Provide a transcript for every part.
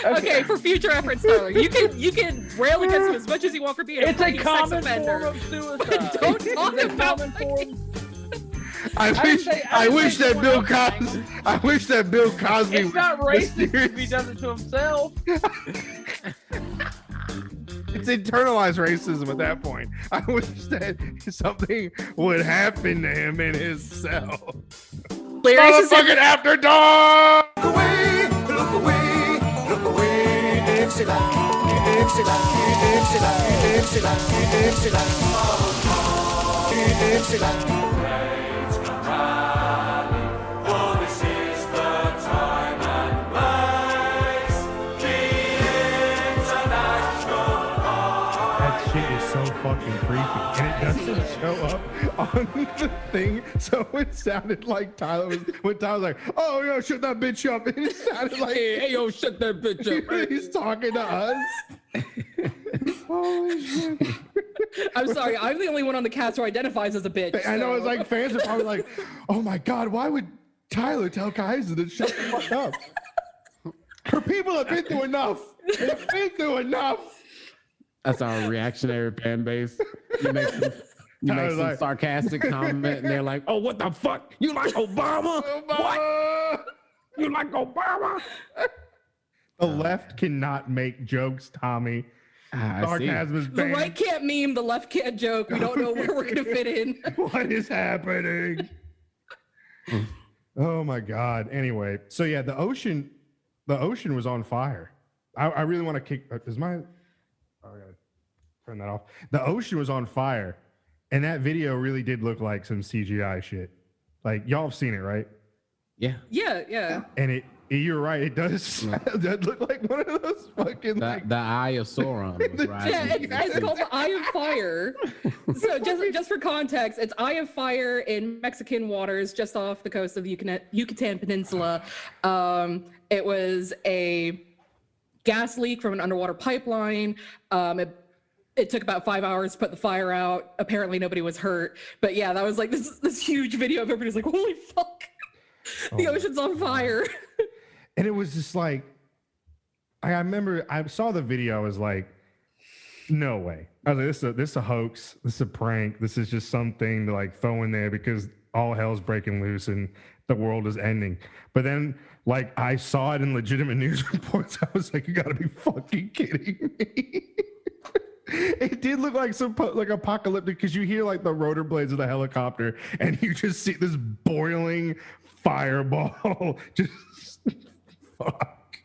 Okay, for future reference, Tyler, you can rail against him as much as you want for being It's a a fucking common sex offender. form of suicide. Don't It's talk a about common fucking- form. I wish that Bill Cosby. I wish that Bill Cosby. It's not racist if he does it to himself. It's internalized racism at that point. I wish that something would happen to him in his cell. Motherfucking after dark. Look away, look away, look away, excellent, excellent, excellent, excellent, excellent, excellent. That shit is so fucking creepy, and it doesn't show up on the thing. So it sounded like Tyler was when Tyler was like, "Oh yo, shut that bitch up," and it sounded like, Hey, yo, shut that bitch up. he's talking to us. Holy shit! I'm sorry, I'm the only one on the cast who identifies as a bitch. I know so- it's like fans are probably like, "Oh my god, why would Tyler tell Kaiser to shut the fuck up?" Her people have been through enough. They've been through enough. That's our reactionary fan base. You make some like- sarcastic comment, and they're like, "Oh, what the fuck? You like Obama? What? You like Obama?" The left cannot make jokes, Tommy. I see. Sarcasm is The banned. right can't meme, the left can't joke. We don't know where we're gonna fit in. What is happening? Oh my god. Anyway, so yeah, the ocean was on fire. I really want to kick. Is my? Oh, I gotta turn that off. The ocean was on fire, and that video really did look like some CGI shit. Like y'all have seen it, right? Yeah. Yeah. And you're right. It does. It does look like one of those fucking like. The eye of Sauron was rising. Yeah, it's called the Eye of Fire. So just for context, it's Eye of Fire in Mexican waters, just off the coast of the Yucatan Peninsula. It was a gas leak from an underwater pipeline. It took about 5 hours to put the fire out. Apparently nobody was hurt. But yeah, that was like this huge video of everybody's like, holy fuck, the ocean's on fire. And it was just like, I remember I saw the video. I was like, no way. I was like, this is a hoax. This is a prank. This is just something to like throw in there because all hell's breaking loose and the world is ending. But then like I saw it in legitimate news reports. I was like, you gotta be fucking kidding me. It did look like some like apocalyptic because you hear like the rotor blades of the helicopter and you just see this boiling fireball. Just fuck.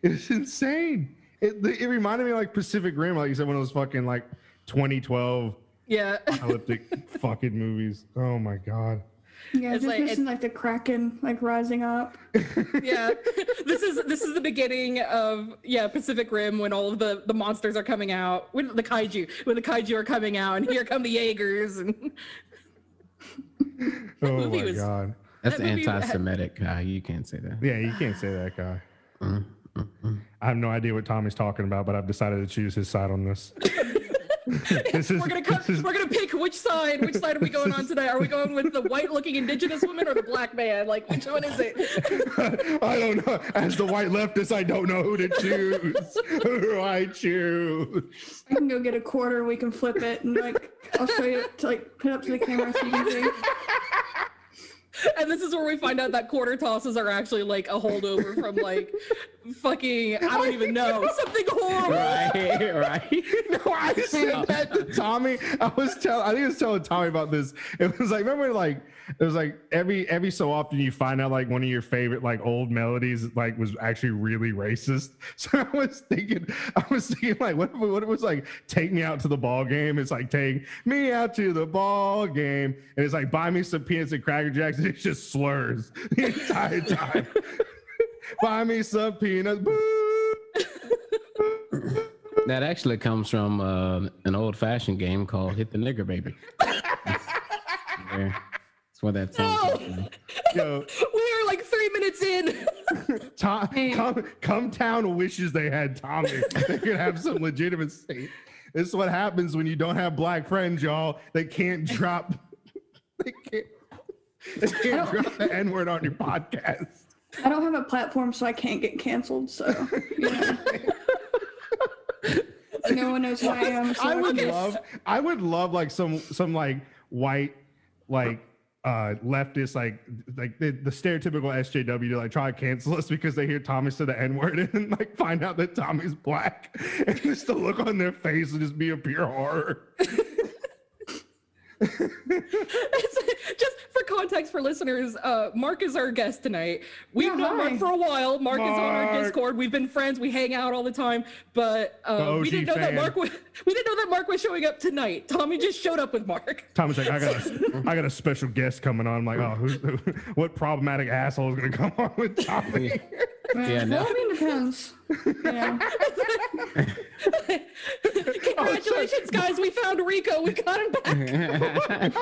It's insane. It reminded me of like Pacific Rim, like you said, one of those fucking like 2012 Yeah. apocalyptic fucking movies. Oh my god. Yeah, It's just like- missing like the Kraken like rising up. Yeah. This is the beginning of Pacific Rim when all of the monsters are coming out. When the kaiju are coming out, and here come the Jaegers and Oh movie my was- god. That's That movie- anti-Semitic guy. You can't say that. Yeah, you can't say that guy. I have no idea what Tommy's talking about, but I've decided to choose his side on this. we're gonna pick which side are we going on today? Are we going with the white looking indigenous woman or the black man? Like, which one is it? I don't know. As the white leftist, I don't know who to choose. Who do I choose? I can go get a quarter. We can flip it and like I'll show you to like put it up to the camera so you can see. And this is where we find out that quarter tosses are actually like a holdover from like fucking, I don't even know, something horrible. Right. No, I said that to Tommy. I think I was telling Tommy about this. It was like, remember, like it was like every so often you find out like one of your favorite like old melodies like was actually really racist. So I was thinking like, what if it was like take me out to the ball game? It's like take me out to the ball game, and it's like buy me some peanuts and Cracker Jacks. And it's just slurs the entire time. Buy me some peanuts. Boo. That actually comes from an old-fashioned game called Hit the Nigger Baby. That's where that song comes from. Yo, We are like 3 minutes in. Come Town wishes they had Tommy. They could have some legitimacy. This is what happens when you don't have black friends, y'all. They can't drop. They can't drop the N-word on your podcast. I don't have a platform, so I can't get canceled. So, you know. No one knows who I am. So I would love like some like white like leftist like the stereotypical SJW to like try to cancel us because they hear Tommy say the N-word and like find out that Tommy's black and just the look on their face would just be a pure horror. Just for context for listeners, Mark is our guest tonight. We've known hi. Mark for a while. Mark is on our Mark. Discord. We've been friends. We hang out all the time. But OG we didn't know that fan. Mark was. We didn't know that Mark was showing up tonight. Tommy just showed up with Mark. Tommy's like, I got a special guest coming on. I'm like, oh, what problematic asshole is gonna come on with Tommy? Yeah, no. Well, I mean, depends. Yeah. Congratulations, guys! We found Rico. We got him back.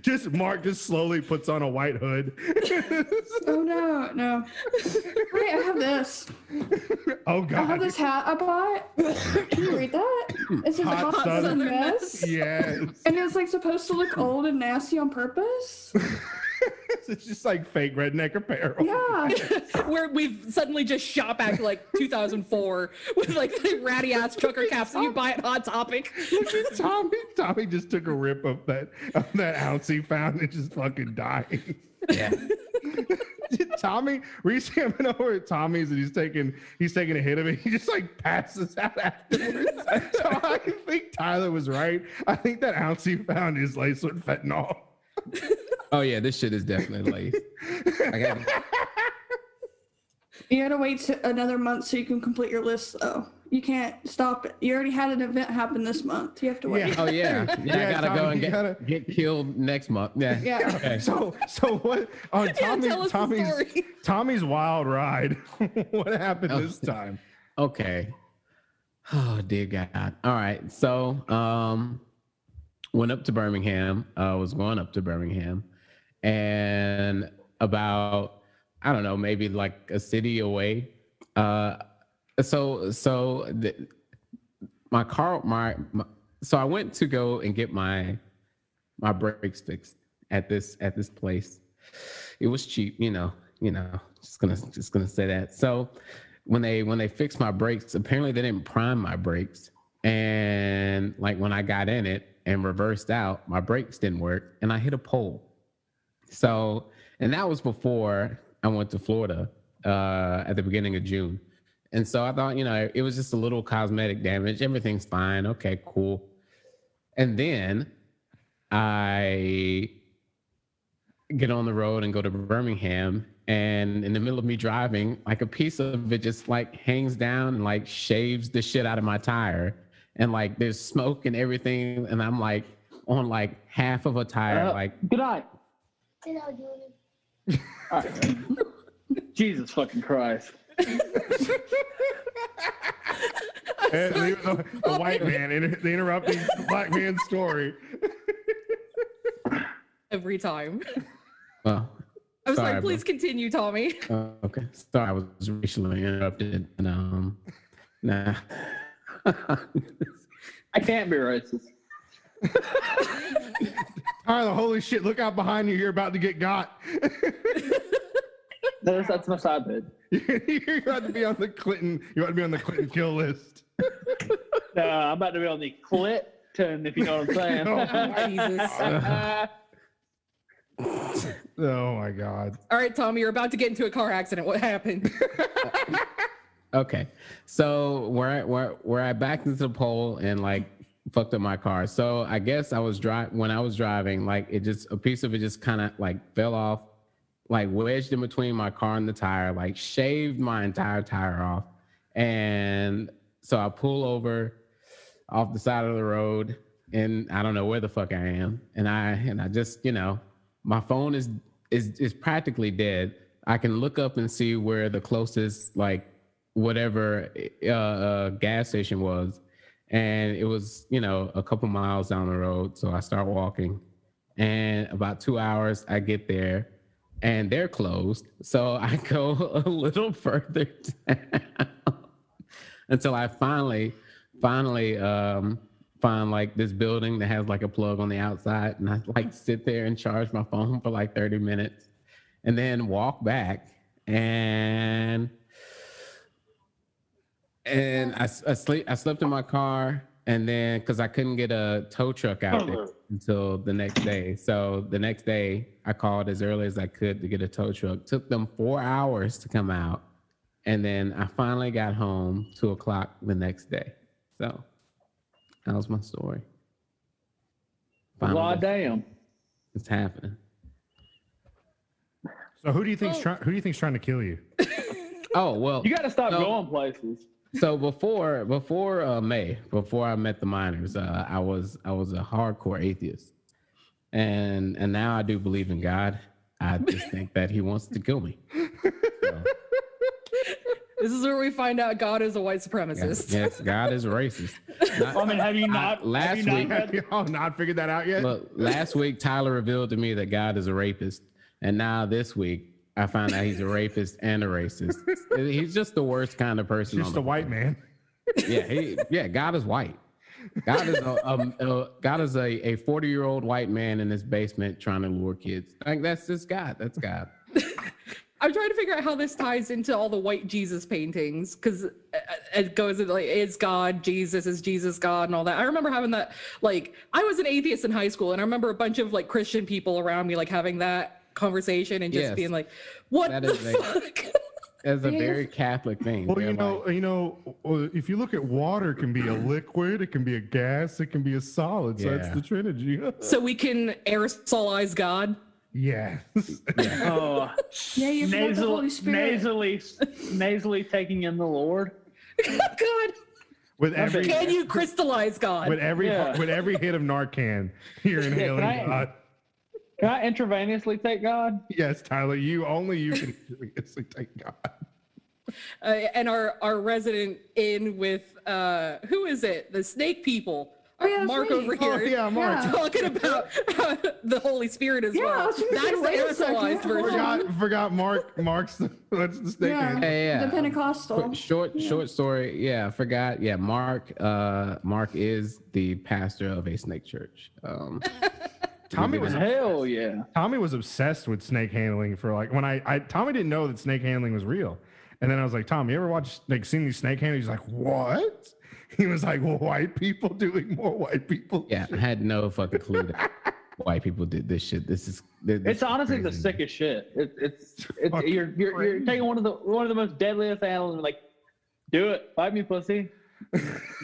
just Mark just slowly puts on a white hood. Oh no. Wait, I have this. Oh I God. have this hat I bought. Can you read that? It says Hot hot Southern sun mess. Yes. And it's like supposed to look old and nasty on purpose. It's just like fake redneck apparel. Yeah. Where we've suddenly just shot back to like 2004 with like the ratty ass trucker caps that you buy at Hot Topic. Tommy just took a rip of that ounce he found and just fucking died. Yeah. Tommy, recently I've been over at Tommy's and he's taking a hit of it. He just like passes out afterwards. So I think Tyler was right. I think that ounce he found is laced with fentanyl. Oh yeah, this shit is definitely laced. I got You gotta wait another month so you can complete your list, though. You can't stop it. You already had an event happen this month. You have to wait. Yeah. Oh yeah, Yeah, I gotta go Tommy, and get killed next month. Yeah. Yeah. Okay. So what on Yeah, tell us the story. Tommy's wild ride? What happened this time? Okay. Oh dear God. All right. So went up to Birmingham. Was going up to Birmingham, and about I don't know, maybe like a city away. So I went to go and get my brakes fixed at this place. It was cheap, you know, just gonna say that. So when they fixed my brakes, apparently they didn't prime my brakes. And like when I got in it and reversed out, my brakes didn't work and I hit a pole. So, and that was before I went to Florida at the beginning of June. And so I thought, it was just a little cosmetic damage. Everything's fine. Okay, cool. And then I get on the road and go to Birmingham. And in the middle of me driving, like a piece of it just like hangs down and like shaves the shit out of my tire. And like there's smoke and everything. And I'm like on like half of a tire. Like, Good night. All right. Jesus fucking Christ. The white man interrupting the black man's story. Every time. well, I was sorry, like, please continue, Tommy. okay. Sorry, I was racially interrupted. And, nah. I can't be racist. Tyler, holy shit, look out behind you. You're about to get got. That's my side bed. You're about to be on the Clinton. You want to be on the Clinton kill list. No, I'm about to be on the Clinton, if you know what I'm saying. Jesus. Oh my God. All right, Tommy, you're about to get into a car accident. What happened? Okay, so where I backed into the pole and like fucked up my car. So I guess when I was driving, like a piece of it just kind of like fell off, like wedged in between my car and the tire, like shaved my entire tire off. And so I pull over off the side of the road and I don't know where the fuck I am. And I just, my phone is practically dead. I can look up and see where the closest like whatever gas station was. And it was, a couple miles down the road. So I start walking and about 2 hours I get there and they're closed. So I go a little further down until I finally find like this building that has like a plug on the outside. And I like sit there and charge my phone for like 30 minutes and then walk back and I slept in my car, and then because I couldn't get a tow truck out there until the next day, so the next day I called as early as I could to get a tow truck. Took them 4 hours to come out, and then I finally got home 2:00 the next day. So that was my story. God damn. It's happening. So who do you think's trying to kill you? Oh well, You got to stop going places. So before May, before I met the miners, I was a hardcore atheist, and now I do believe in God. I just think that He wants to kill me. So, This is where we find out God is a white supremacist. yes, God is racist. I mean, have you not? Last have you week- not Have y'all not figured that out yet? Look, last week Tyler revealed to me that God is a rapist, and now this week I found out he's a rapist and a racist. He's just the worst kind of person. Just a white man. Yeah, God is white. God is a 40-year-old white man in his basement trying to lure kids. Like that's just God. That's God. I'm trying to figure out how this ties into all the white Jesus paintings, because it goes into like, is God Jesus, is Jesus God, and all that. I remember having that, like, I was an atheist in high school, and I remember a bunch of like Christian people around me like having that conversation and just Yes. being like, what That the is fuck? It's a very Catholic thing. Well, They're you know, like, if you look at water, it can be a liquid, it can be a gas, it can be a solid. So it's Yeah. the Trinity. So we can aerosolize God. Yes. Oh, Yeah, you forgot the Holy Spirit. nasally taking in the Lord. God, With every can you crystallize God? with every Yeah. with every hit of Narcan, you're inhaling can I- God. Can I intravenously take God? Yes, Tyler, you can seriously take God. And our resident in with who is it? The snake people. Oh, yeah, that's Mark me. over Oh here. yeah, Mark. Yeah. Talking about the Holy Spirit as Yeah, I well. was gonna say, That's the wait a second. aerosolized version. Forgot Mark's that's the snake. Yeah. hand. yeah. The Pentecostal. Short story. Yeah, I forgot. Yeah, Mark is the pastor of a snake church. Tommy was Hell yeah. Tommy was obsessed with snake handling for like when I Tommy didn't know that snake handling was real. And then I was like, Tom, you ever watch like seen these snake handling? He's like, what? He was like, well, white people doing more white people. Yeah, I had no fucking clue that white people did this shit. It's honestly the sickest shit. It's fucking you're crazy. taking one of the most deadliest animals and like, do it, bite me, pussy. We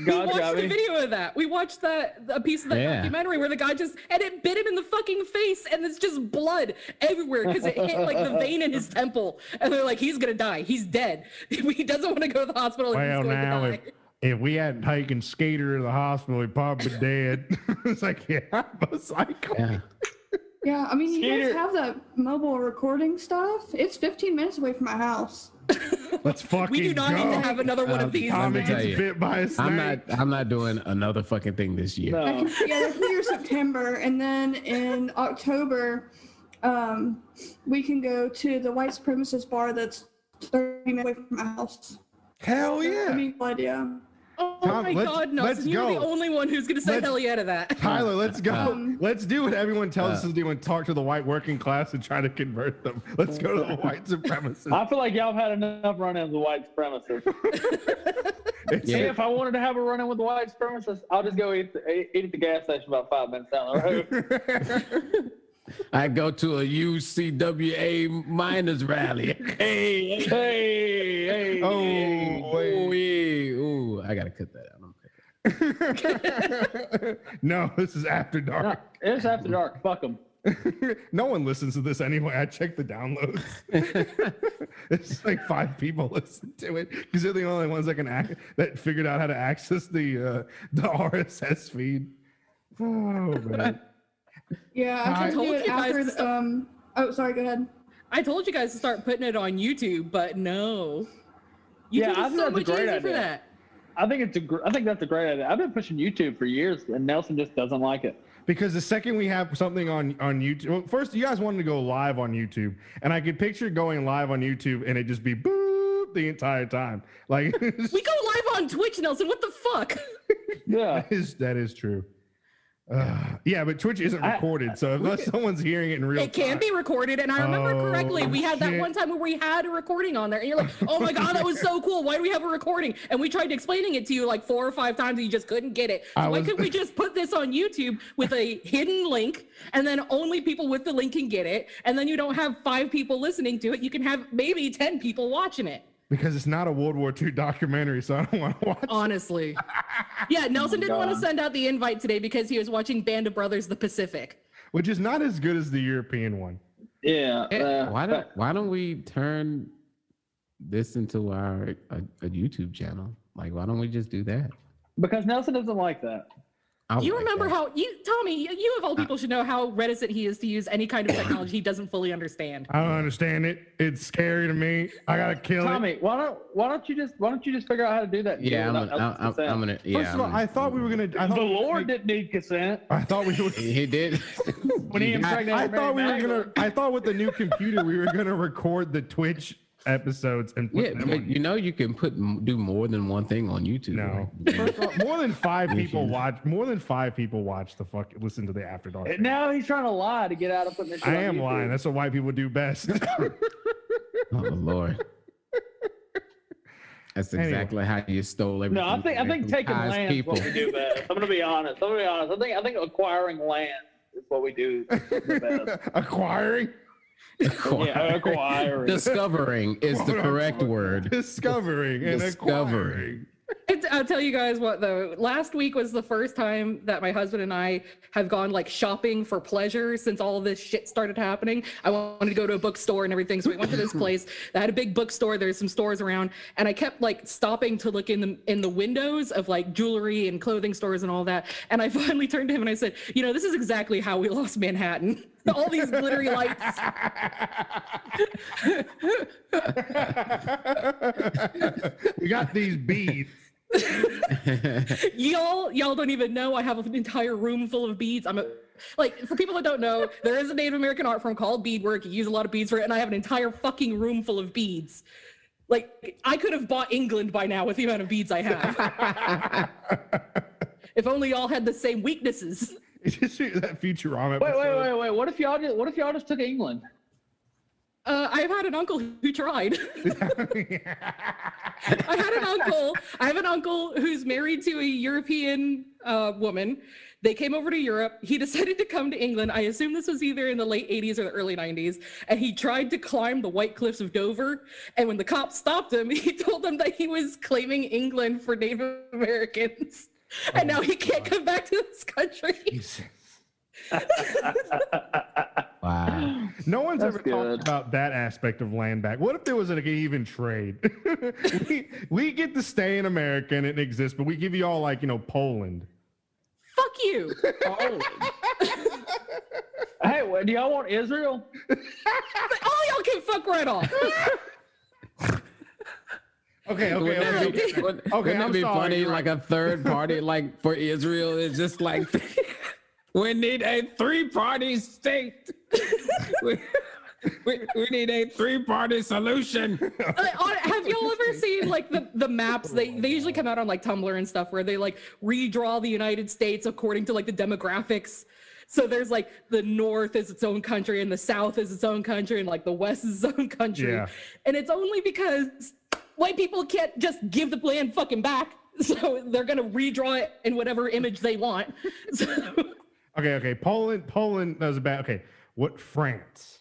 God watched got the me. video of that. We watched a piece of that Yeah. documentary where the guy and it bit him in the fucking face, and it's just blood everywhere because it hit like the vein in his temple. And they're like, he's gonna die. He's dead. He doesn't want to go to the hospital. And Well, he's going now to die. if we hadn't taken Skater to the hospital, he'd probably be dead. It's like, yeah, most likely. Yeah. Yeah, I mean, you guys Skeeter- have that mobile recording stuff. It's 15 minutes away from my house. Let's fucking We do not go. need to have another one of these. Tommy Let me tell gets you, bit by a snake. I'm not doing another fucking thing this year. No. That's near September, and then in October, we can go to the white supremacist bar that's 30 minutes away from my house. Hell I yeah. mean, good idea. Oh Tom, my let's- God, let's Nelson, you're the go. only one who's gonna say Let's- hell yeah to that. Tyler, let's go. Um, Let's do what everyone tells us to do and talk to the white working class and try to convert them. Let's go to the white supremacists. I feel like y'all have had enough run-ins with white supremacists. It's- See, if I wanted to have a run-in with the white supremacists, I'll just go eat at the gas station about 5 minutes down the road. I go to a UCWA miners rally. Hey, hey. Oh, wait. ooh, I gotta cut that out. I'm cutting No, this is after No, dark. it's after dark. Fuck them. No one listens to this anyway. I checked the downloads. It's like 5 people listen to it because they're the only ones that figured out how to access the RSS feed. Oh man. Yeah, I I tried to told do it you guys after. to stop. Oh, sorry. Go ahead. I told you guys to start putting it on YouTube, but no. Yeah, YouTube I is think so that's a much great easier for idea. that. I think that's a great idea. I've been pushing YouTube for years, and Nelson just doesn't like it. Because the second we have something on YouTube, well, first you guys wanted to go live on YouTube, and I could picture going live on YouTube and it just be boop the entire time. Like We go live on Twitch, Nelson. What the fuck? Yeah. that is true. Yeah, but Twitch isn't recorded, so unless someone's hearing it in real It can be recorded, and I remember correctly, we had that shit. one time where we had a recording on there, and you're like, "Oh my god, that was so cool! Why do we have a recording?" And we tried explaining it to you like 4 or 5 times, and you just couldn't get it. So why couldn't we just put this on YouTube with a hidden link, and then only people with the link can get it, and then you don't have 5 people listening to it. You can have maybe 10 people watching it. Because it's not a World War II documentary, so I don't want to watch it. Honestly. Yeah, Nelson didn't want to send out the invite today because he was watching Band of Brothers: The Pacific. Which is not as good as the European one. Yeah. Why don't we turn this into a YouTube channel? Like, why don't we just do that? Because Nelson doesn't like that. You remember how Tommy, you of all people should know how reticent he is to use any kind of technology he doesn't fully understand. I don't understand it. It's scary to me. I gotta kill Tommy, it. why don't you just figure out how to do that? Yeah, I'm gonna. Yeah, First of all, I thought we were gonna. The Lord didn't need consent. I thought we were. He did. When he impregnated I thought we were Mary gonna. I thought with the new computer we were gonna record the Twitch episodes and put them but on. you know you can do more than one thing on YouTube. No, right? First of all, more than 5 people watch. More than 5 people watch listen to the After Dark. And now he's trying to lie to get out of putting this shit I on am YouTube. lying. That's what white people do best. Oh Lord. That's exactly how you stole everything. No, I think taking land is what we do best. I'm gonna be honest. I think acquiring land is what we do the best. Acquiring. Yeah, acquiring. Discovering is the correct word. Discovering and acquiring. I'll tell you guys what though. Last week was the first time that my husband and I have gone like shopping for pleasure since all of this shit started happening. I wanted to go to a bookstore and everything, so we went to this place that had a big bookstore. There's some stores around, and I kept like stopping to look in the windows of like jewelry and clothing stores and all that. And I finally turned to him and I said, "You know, this is exactly how we lost Manhattan. All these glittery lights." We got these beads. y'all don't even know I have an entire room full of beads. Like, for people that don't know, there is a Native American art form called beadwork. You use a lot of beads for it, and I have an entire fucking room full of beads. Like, I could have bought England by now with the amount of beads I have. If only y'all had the same weaknesses. It's just that Futurama episode. Wait. What if y'all just took England? I've had an uncle who tried. I have an uncle who's married to a European woman. They came over to Europe. He decided to come to England. I assume this was either in the late 80s or the early 90s. And he tried to climb the White Cliffs of Dover. And when the cops stopped him, he told them that he was claiming England for Native Americans. And now he can't come back to this country. Wow. No one's That's ever good. talked about that aspect of land back. What if there was an even trade? we get to stay in America and it exists, but we give you all like, Poland. Fuck you. Hey, do y'all want Israel? All y'all can fuck right off. Okay. Wouldn't it be funny? You're Like a third party, like for Israel, is just like we need a 3-party state. we need a 3-party solution. Have y'all ever seen like the maps? They usually come out on like Tumblr and stuff where they like redraw the United States according to like the demographics. So there's like the North is its own country and the South is its own country and like the West is its own country. Yeah. And it's only because white people can't just give the land fucking back. So they're going to redraw it in whatever image they want. So, Okay. Poland that was about. Okay. What France?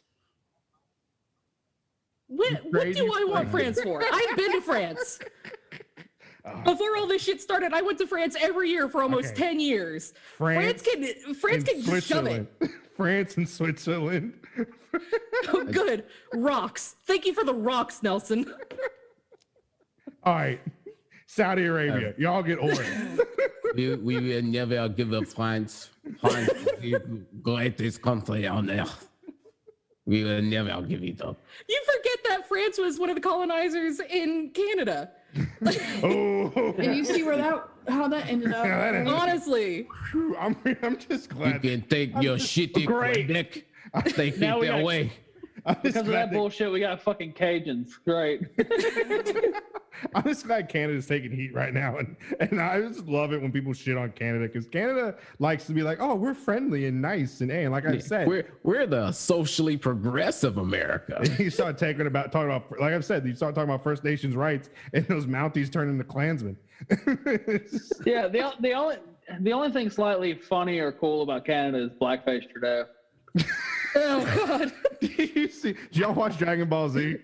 what do I want France for? I've been to France. Before all this shit started, I went to France every year for almost 10 years. France can just shove it. France and Switzerland. Oh, good. Rocks. Thank you for the rocks, Nelson. All right. Saudi Arabia. Y'all get oil. We will never give up France the greatest country on earth. We will never give it up. You forget that France was one of the colonizers in Canada. Oh. And you see how that ended up. Yeah, that ended up- Honestly. I'm just You glad. can take your shitty Great. Quebec. Take Now it we got- away. Because of that bullshit, we got fucking Cajuns. Great. I'm just glad Canada's taking heat right now, and I just love it when people shit on Canada because Canada likes to be like, oh, we're friendly and nice and like I said, we're the socially progressive America. You start talking about like I've said, you start talking about First Nations rights, and those Mounties turn into Klansmen. Yeah, the only thing slightly funny or cool about Canada is blackface Trudeau. Oh God! Did y'all watch Dragon Ball Z?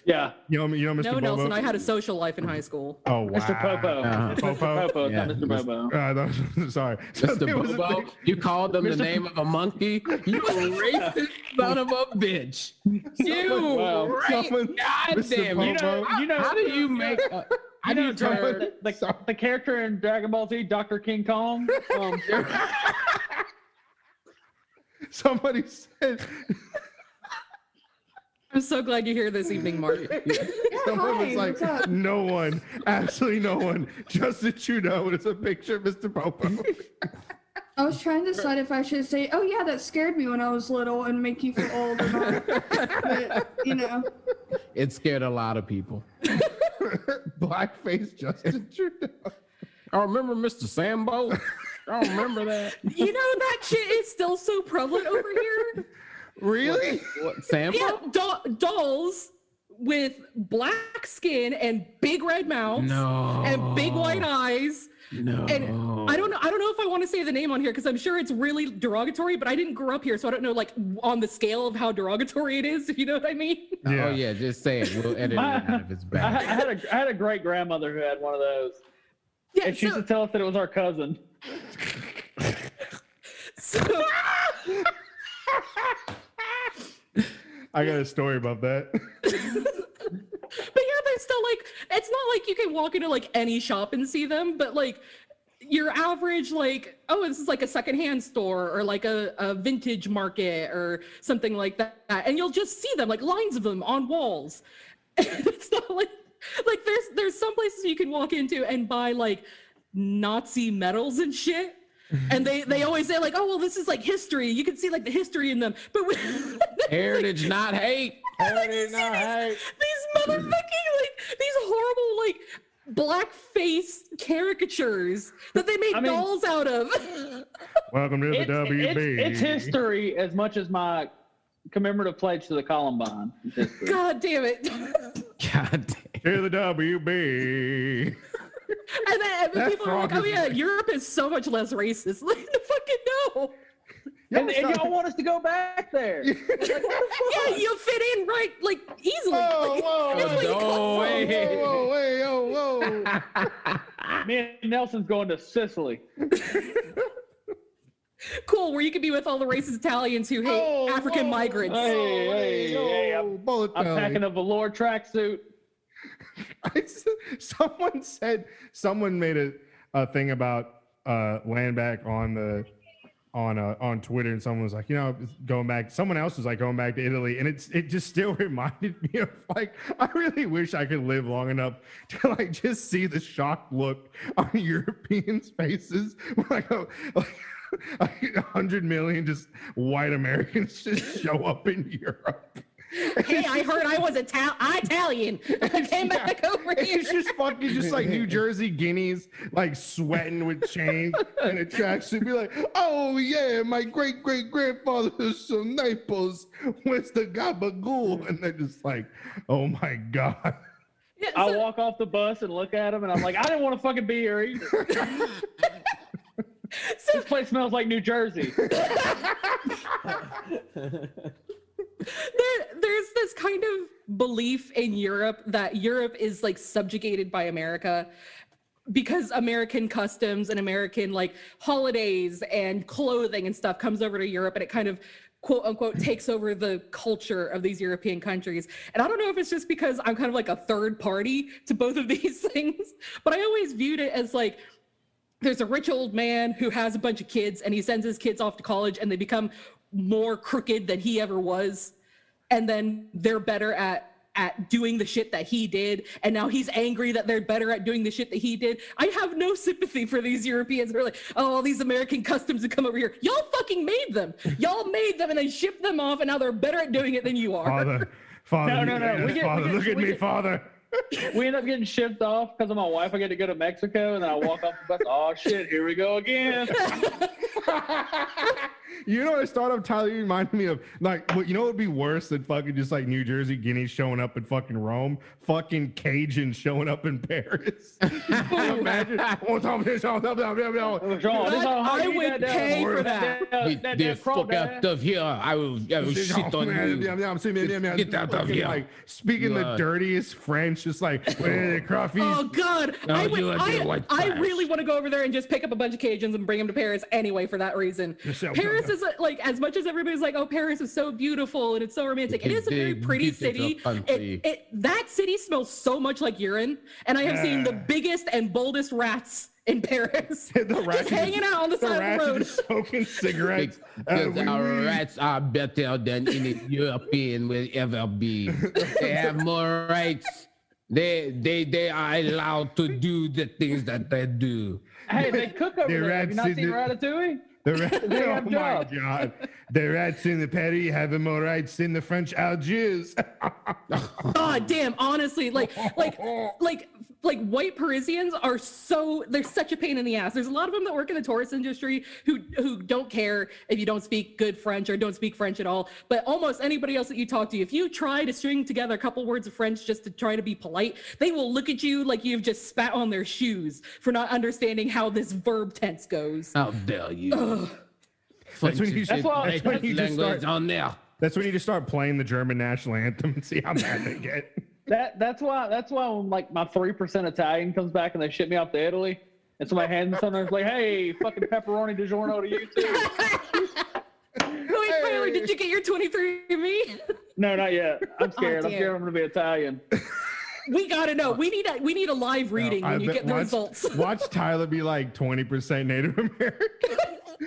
Yeah. You know, Mr. No, Bobo? Nelson, I had a social life in high school. Oh, wow. Mr. Popo. Mr. Popo, Yeah. not Mr. Bobo. Sorry. Mr. Bobo, you called them the name of a monkey? You racist son of a bitch. You Wow. goddamn. How do you make how do you turn the character in Dragon Ball Z, Dr. King Kong? Somebody said... I'm so glad you're here this evening, Mark. Someone was Hi, like, what's up? no one, absolutely no one. Justin Trudeau, it's a picture of Mr. Popo. I was trying to decide if I should say, "Oh yeah, that scared me when I was little," and make you feel old or not. But It scared a lot of people. Blackface Justin Trudeau. I remember Mr. Sambo. I remember that. You know that shit is still so prevalent over here. Really? What Sambo? Yeah, dolls with black skin and big red mouths and big white eyes. No. And I don't know if I want to say the name on here because I'm sure it's really derogatory, but I didn't grow up here, so I don't know like on the scale of how derogatory it is, if you know what I mean. Yeah. Oh yeah, just say it. We'll edit it out if it's bad. I had a great grandmother who had one of those. Yeah, And she used to tell us that it was our cousin. so I got a story about that. But yeah, they're still like, it's not like you can walk into like any shop and see them, but like your average, like, oh, this is like a secondhand store or like a vintage market or something like that. And you'll just see them, like lines of them on walls. And it's not like there's some places you can walk into and buy like Nazi medals and shit. And they always say like, oh, well, this is like history. You can see like the history in them. But Heritage, not hate. Heritage, not hate. These motherfucking like these horrible like blackface caricatures that they make dolls out of. Welcome to the WB. It's history as much as my commemorative pledge to the Columbine. God damn it. God damn. To the WB. And then people are like, oh yeah, Europe is so much less racist. Like, the fucking no. And y'all want us to go back there. Yeah, you fit in right, like, easily. Whoa. Me and Nelson's going to Sicily. Cool, where you could be with all the racist Italians who hate African migrants. Hey, I'm packing a velour tracksuit. Someone made a thing about land back on Twitter, and someone was like, going back. Someone else was like going back to Italy, and it just still reminded me of like, I really wish I could live long enough to like just see the shocked look on Europeans' faces, like 100 million just white Americans just show up in Europe. Hey, I heard I was Italian. I came back over here. It's just fucking just like New Jersey guineas, like sweating with chains and a tracksuit. Be like, oh yeah, my great grandfather was from Naples. Where's the gabagool? And they're just like, oh my god. Yeah, I walk off the bus and look at them, and I'm like, I didn't want to fucking be here either. This place smells like New Jersey. There's this kind of belief in Europe that Europe is like subjugated by America because American customs and American like holidays and clothing and stuff comes over to Europe, and it kind of quote unquote takes over the culture of these European countries. And I don't know if it's just because I'm kind of like a third party to both of these things, but I always viewed it as like, there's a rich old man who has a bunch of kids and he sends his kids off to college and they become more crooked than he ever was, and then they're better at at doing the shit that he did, and now he's angry that they're better at doing the shit that he did. I have no sympathy for these Europeans who are like, oh, all these American customs have come over here. Y'all fucking made them. Y'all made them and then shipped them off, and now they're better at doing it than you are. Father, No. look at me, Father. We end up getting shipped off because of my wife. I get to go to Mexico, and then I walk off the bus. Oh shit, here we go again. You know what startup Tyler reminded me of? Like, you know what would be worse than fucking just like New Jersey Guineas showing up in fucking Rome? Fucking Cajuns showing up in Paris. Imagine. I would pay for that. Get the fuck out of here. I will shit on you. Get out of here. Like, speaking the dirtiest French, just like, oh, God. No, I really want to go over there and just pick up a bunch of Cajuns and bring them to Paris anyway for that reason. Paris is like, as much as everybody's like, oh, Paris is so beautiful and it's so romantic, it is a very pretty city. That city smells so much like urine, and I have seen the biggest and boldest rats in Paris. The rats just hanging out on the side of the road, smoking cigarettes. Because our rats are better than any European will ever be. They have more rights. They are allowed to do the things that they do. Hey, they cook over there. Have you not seen Ratatouille? Oh my God. The rats in the Paris have more rights than the French Algiers. God damn, honestly, like white Parisians are they're such a pain in the ass. There's a lot of them that work in the tourist industry who don't care if you don't speak good French or don't speak French at all. But almost anybody else that you talk to, if you try to string together a couple words of French just to try to be polite, they will look at you like you've just spat on their shoes for not understanding how this verb tense goes. How dare you? That's when you just start playing the German national anthem and see how mad they get. That's why when like my 3% Italian comes back and they ship me off to Italy, and somebody hands me something, it's like, hey, fucking pepperoni DiGiorno to you too. Wait, Tyler, did you get your 23andMe? No, not yet. I'm scared. I'm scared I'm gonna be Italian. We gotta know. We need a live reading when you get the results. Watch Tyler be like 20% Native American.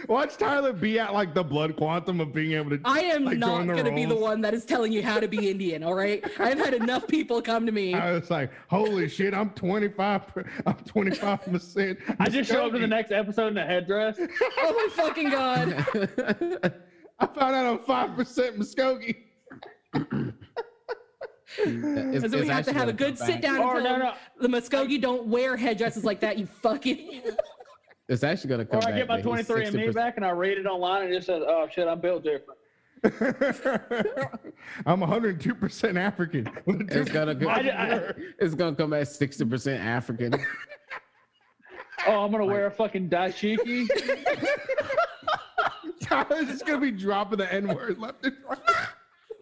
Watch Tyler be at like the blood quantum of being able to. I am like, not going to be the one that is telling you how to be Indian. All right, I've had enough people come to me. I was like, holy shit, I'm 25%. I just show up to the next episode in a headdress. Oh my fucking God! I found out I'm 5% Muskogee. So we have to have a good sit down and tell the Muskogee don't wear headdresses like that. You fucking. It's actually going to come back. Or I get my 23andMe back and I read it online and it just says, oh shit, I'm built different. I'm 102% African. It's going to come back 60% African. Oh, I'm going to wear a fucking dashiki. Tyler's just going to be dropping the N-word left and right.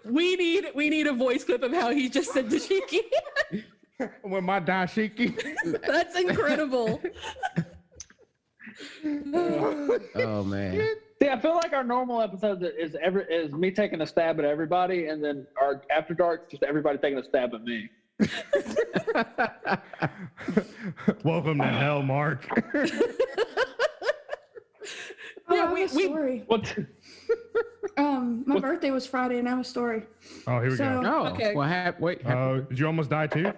We need a voice clip of how he just said dashiki. With my dashiki. That's incredible. Oh man. See, I feel like our normal episode is me taking a stab at everybody, and then our After Dark just everybody taking a stab at me. Welcome to hell, Mark. Story. What? My birthday was Friday, and I have a story. Oh, here we go. Oh, okay. What happened? Wait. Did you almost die too?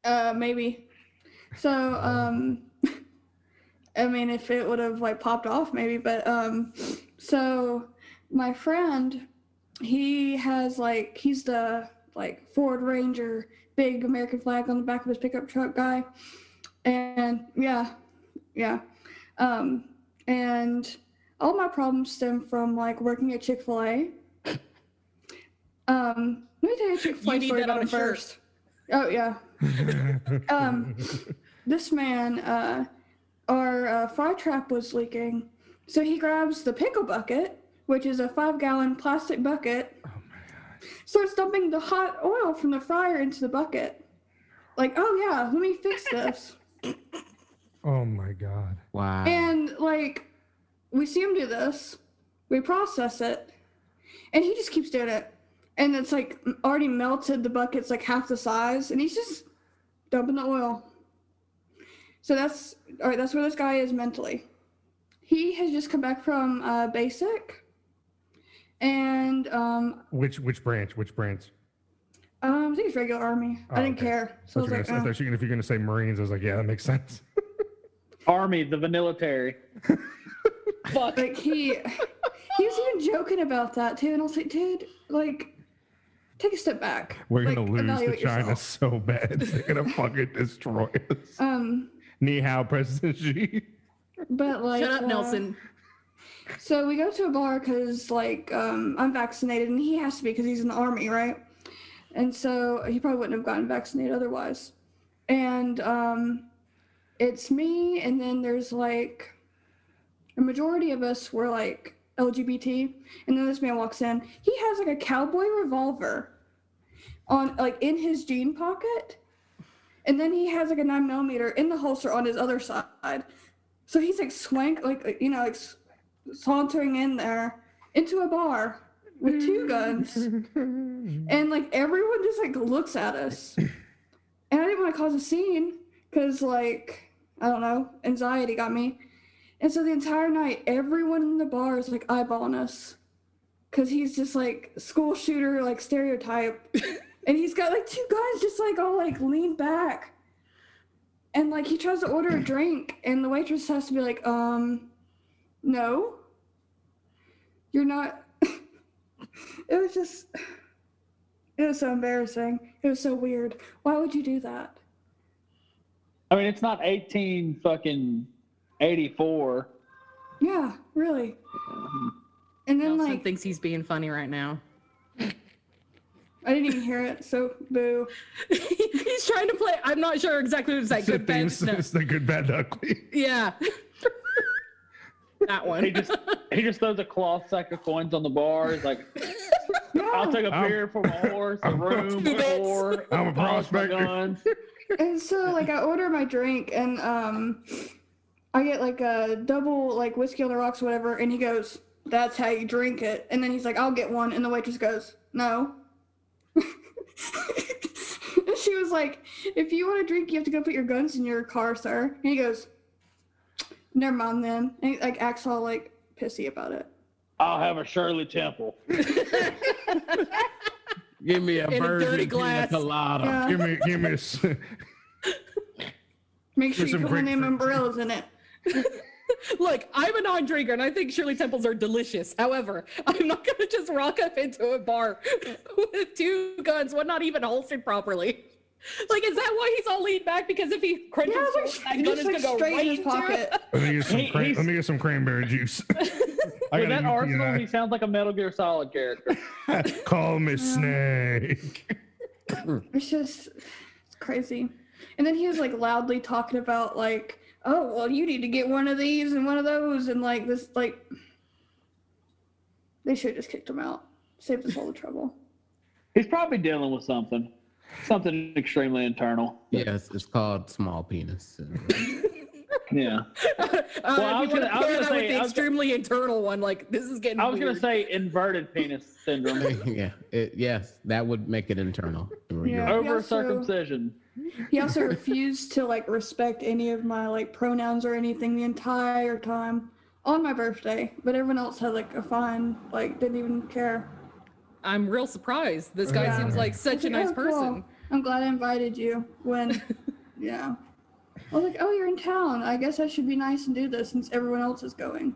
Maybe. So, I mean, if it would have like popped off, maybe. But so my friend, he's the like Ford Ranger, big American flag on the back of his pickup truck guy, and and all my problems stem from like working at Chick-fil-A. Let me tell you a Chick-fil-A story about him first. Oh yeah. This man, our fry trap was leaking, so he grabs the pickle bucket, which is a 5-gallon plastic bucket. Oh my God! Starts dumping the hot oil from the fryer into the bucket. Like, oh yeah, let me fix this. Oh my God! Wow. And like, we see him do this, we process it, and he just keeps doing it. And it's like already melted, the bucket's like half the size, and he's just dumping the oil. So that's where this guy is mentally. He has just come back from basic. And which branch? I think it's regular Army. I didn't okay. care. So I was like, I thought if you're gonna say Marines, I was like, yeah, that makes sense. Army, the vanillatary. Fuck. like he was even joking about that too, and I was like, dude, like, take a step back. We're like, gonna lose to evaluate China yourself. so bad. They're gonna fucking destroy us. Ni hao, President Xi. But like, Shut up, Nelson. So we go to a bar because like I'm vaccinated, and he has to be because he's in the Army, right? And so he probably wouldn't have gotten vaccinated otherwise. And it's me, and then there's like a majority of us were like LGBT, and then this man walks in. He has like a cowboy revolver on like in his jean pocket, and then he has like a 9mm in the holster on his other side. So he's like swank, like you know, like sauntering in there into a bar with two guns, and like everyone just like looks at us, and I didn't want to cause a scene because like I don't know, anxiety got me. And so the entire night, everyone in the bar is like eyeballing us because he's just like school shooter, like stereotype. And he's got like two guys just like all like lean back. And like he tries to order a drink, and the waitress has to be like, no, you're not. It was so embarrassing. It was so weird. Why would you do that? I mean, it's not 1884. Yeah, really. And then Nelson like thinks he's being funny right now. I didn't even hear it, so boo. He's trying to play. I'm not sure exactly what it's like. It's the Good bad. theme. No. It's the good, bad, ugly. Yeah. That one. He just throws a cloth sack of coins on the bar. He's like, I'll take a beer for my horse, a room, a door. I'm a polish my prospector. guns. And so like I order my drink, and I get like a double like whiskey on the rocks or whatever, and he goes, "That's how you drink it." And then he's like, "I'll get one," and the waitress goes, "No." And she was like, "If you want a drink, you have to go put your guns in your car, sir." And he goes, "Never mind then." And he like acts all like pissy about it. I'll have a Shirley Temple. Give me a In a dirty virgin pina glass. colada. Yeah. Give me a. Make sure There's you some put one of them grapefruit. umbrellas in it. Look, I'm a non-drinker, and I think Shirley Temples are delicious. However, I'm not gonna just rock up into a bar with two guns, one not even holstered properly. Like, is that why he's all leaned back? Because if he crunches, Yeah, forward, like, that gun just is like gonna go straight right in his into pocket. it. Let me get some. He's- Let me get some cranberry juice. I With got that a arsenal, UTI. he sounds like a Metal Gear Solid character. Call me Snake. It's crazy. And then he was like loudly talking about like, oh, well, you need to get one of these and one of those. And like this, like, they should have just kicked him out. Saved us all the trouble. He's probably dealing with something extremely internal. Yes, it's called small penis. Yeah. I was was gonna- I was gonna that with say- the I was- extremely internal one. Like, this is getting. I was weird. gonna say inverted penis syndrome. Yeah, yes, that would make it internal. You're Yeah. right. Over also- circumcision. He also refused to like respect any of my like pronouns or anything the entire time on my birthday. But everyone else had like a fine, like didn't even care. I'm real surprised. This guy Yeah. seems like such a I was nice like, oh, cool. person. I'm glad I invited you when, yeah. I was like, oh, you're in town. I guess I should be nice and do this since everyone else is going.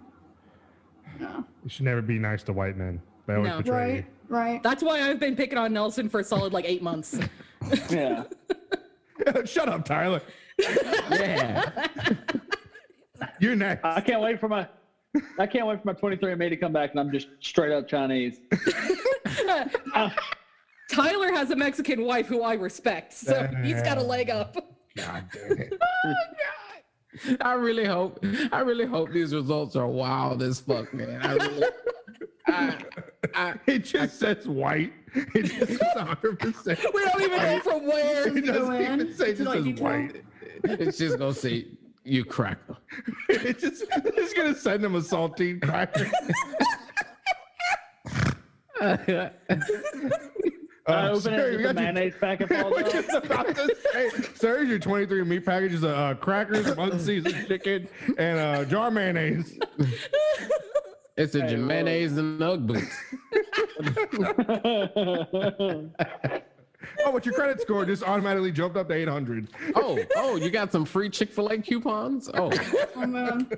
Yeah. You should never be nice to white men. They always No. betray Right, right. That's why I've been picking on Nelson for a solid like 8 months. Yeah. you. Shut up, Tyler. Yeah. You're next. I can't wait for my 23andMe to come back and I'm just straight up Chinese. Tyler has a Mexican wife who I respect, so he's got a leg up. God damn it. I really hope these results are wild as fuck, man. It just says white. It just says 100%. We don't even know from where. It doesn't in even say it to, just like, says detail. white. It's just gonna say you cracker. It's just gonna send them a saltine cracker. I open sir, it, you just a got your- mayonnaise packet falls I was out. just about to say, sir, your 23andMe package is crackers, some unseasoned chicken, and jar of mayonnaise. It's a Hey, mayonnaise and Ugg boots. Oh, what's your credit score? Just automatically jumped up to 800. Oh, you got some free Chick-fil-A coupons? Oh, Oh man.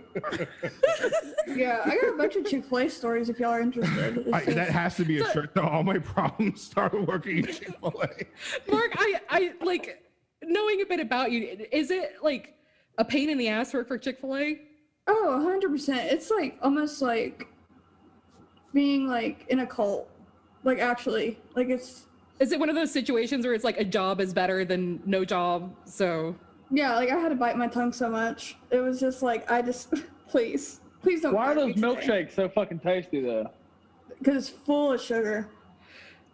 Yeah, I got a bunch of Chick-fil-A stories if y'all are interested. It's just- That has to be a shirt, though. All my problems started working at Chick-fil-A. Mark, I like knowing a bit about you. Is it like a pain in the ass work for Chick-fil-A? Oh, 100%. It's like almost like being like in a cult. Like actually, like it's Is it one of those situations where it's like a job is better than no job? So yeah. Like I had to bite my tongue so much. It was just like I just please don't. Why are fire those me milkshakes so fucking tasty though? Because it's full of sugar.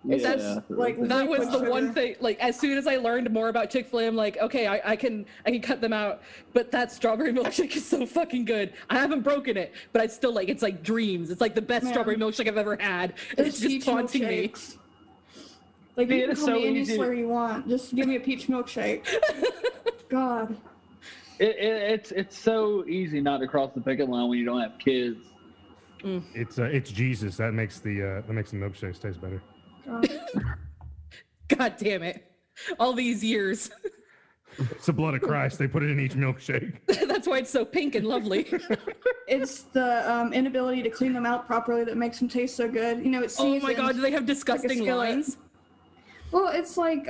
It's That's, just, like that was liquid the one sugar. thing. Like as soon as I learned more about Chick-fil-A, I'm like, okay, I can cut them out. But that strawberry milkshake is so fucking good. I haven't broken it, but I still like it's like dreams. It's like the best Man. strawberry milkshake I've ever had. And it's Those just peach taunting me. milkshakes. Like See, you it can is call so me any easy. slur you want. Just give me a peach milkshake. God. It's so easy not to cross the picket line when you don't have kids. It's Jesus that makes the milkshakes taste better. God. God damn it! All these years. It's the blood of Christ. They put it in each milkshake. That's why it's so pink and lovely. It's the inability to clean them out properly that makes them taste so good. You know, it's Oh seasoned. my god, do they have disgusting skillet. lines? Well, it's like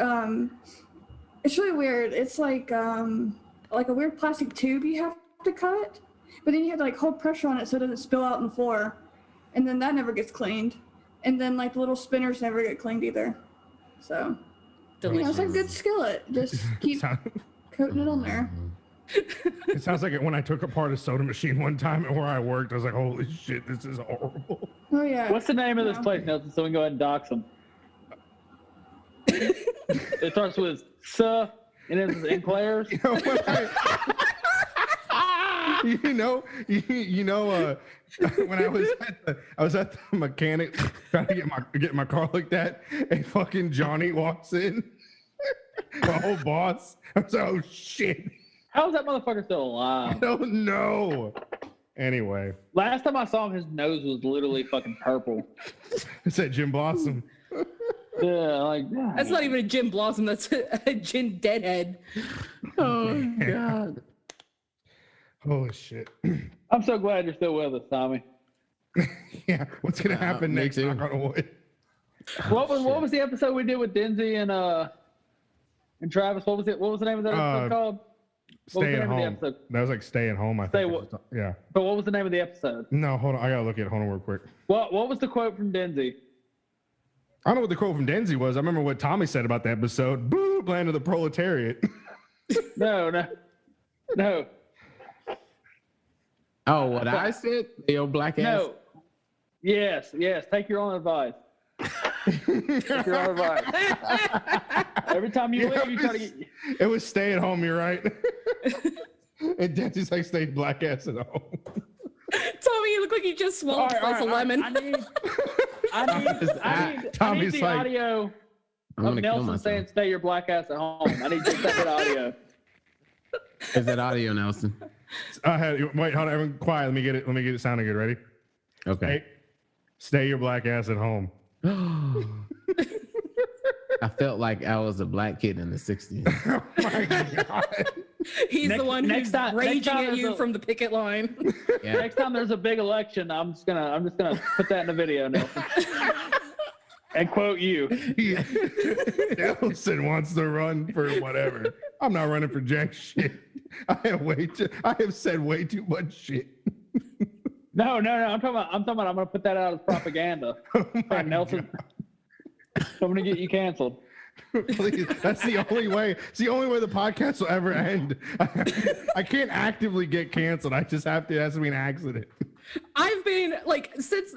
it's really weird. It's like a weird plastic tube you have to cut, but then you have to like hold pressure on it so it doesn't spill out on the floor, and then that never gets cleaned, and then like the little spinners never get cleaned either. So you know, it's like a good skillet. Just keep coating it on there. It sounds like it when I took apart a soda machine one time at where I worked. I was like, holy shit, this is horrible. Oh yeah. What's the name of this Yeah. place, Nelson? So we can go ahead and dox them. It starts with "suh" and it's in Claire's. You know, when I was at the mechanic trying to get my car looked at, and fucking Johnny walks in, my whole boss. I was like, oh shit, How is that motherfucker still I alive? don't know. Anyway, Last time I saw him, his nose was literally fucking purple. it's that Jim Blossom. Yeah, like That's not even a Jim Blossom. That's a Gin Deadhead. oh God. Holy shit. I'm so glad you're still with us, Tommy. Yeah, what's gonna happen me next? too. Knock on wood. What was the episode we did with Denzi and Travis? What was the name of that episode called? What was the Staying name of the home. episode? That was like staying home. I Stay think. what? Yeah. But what was the name of the episode? No, hold on. I gotta look at it. Hold on, real quick. What was the quote from Denzi? I don't know what the quote from Denzi was. I remember what Tommy said about the episode. Boo, land of the proletariat. No. Oh, what I said? Yo, black ass. No. Yes. Take your own advice. Take your own advice. Every time you leave, you try to get. It was stay at home. You're right. And Denzi's like, stay black ass at home. Tommy, you look like you just swallowed a slice of lemon. I need Tommy's the like- audio I'm of gonna kill Nelson myself. saying "Stay your black ass at home." I need just that audio. Is that audio, Nelson? Wait, hold on. Everyone quiet. Let me get it sounding good. Ready? Okay. Hey, stay your black ass at home. I felt like I was a black kid in the 60s. Oh my God. He's the one next who's time raging at there's you a- from the picket line. Yeah. Next time there's a big election, I'm just gonna put that in the video, Nelson, and quote you. Nelson wants to run for whatever. I'm not running for jack shit. I have said way too much shit. No. I'm talking about. I'm gonna put that out as propaganda. Oh my Hey, Nelson, I'm gonna get you canceled. Please, that's the only way. It's the only way the podcast will ever end. I can't actively get canceled. I just have to. It has to be an accident. I've been like since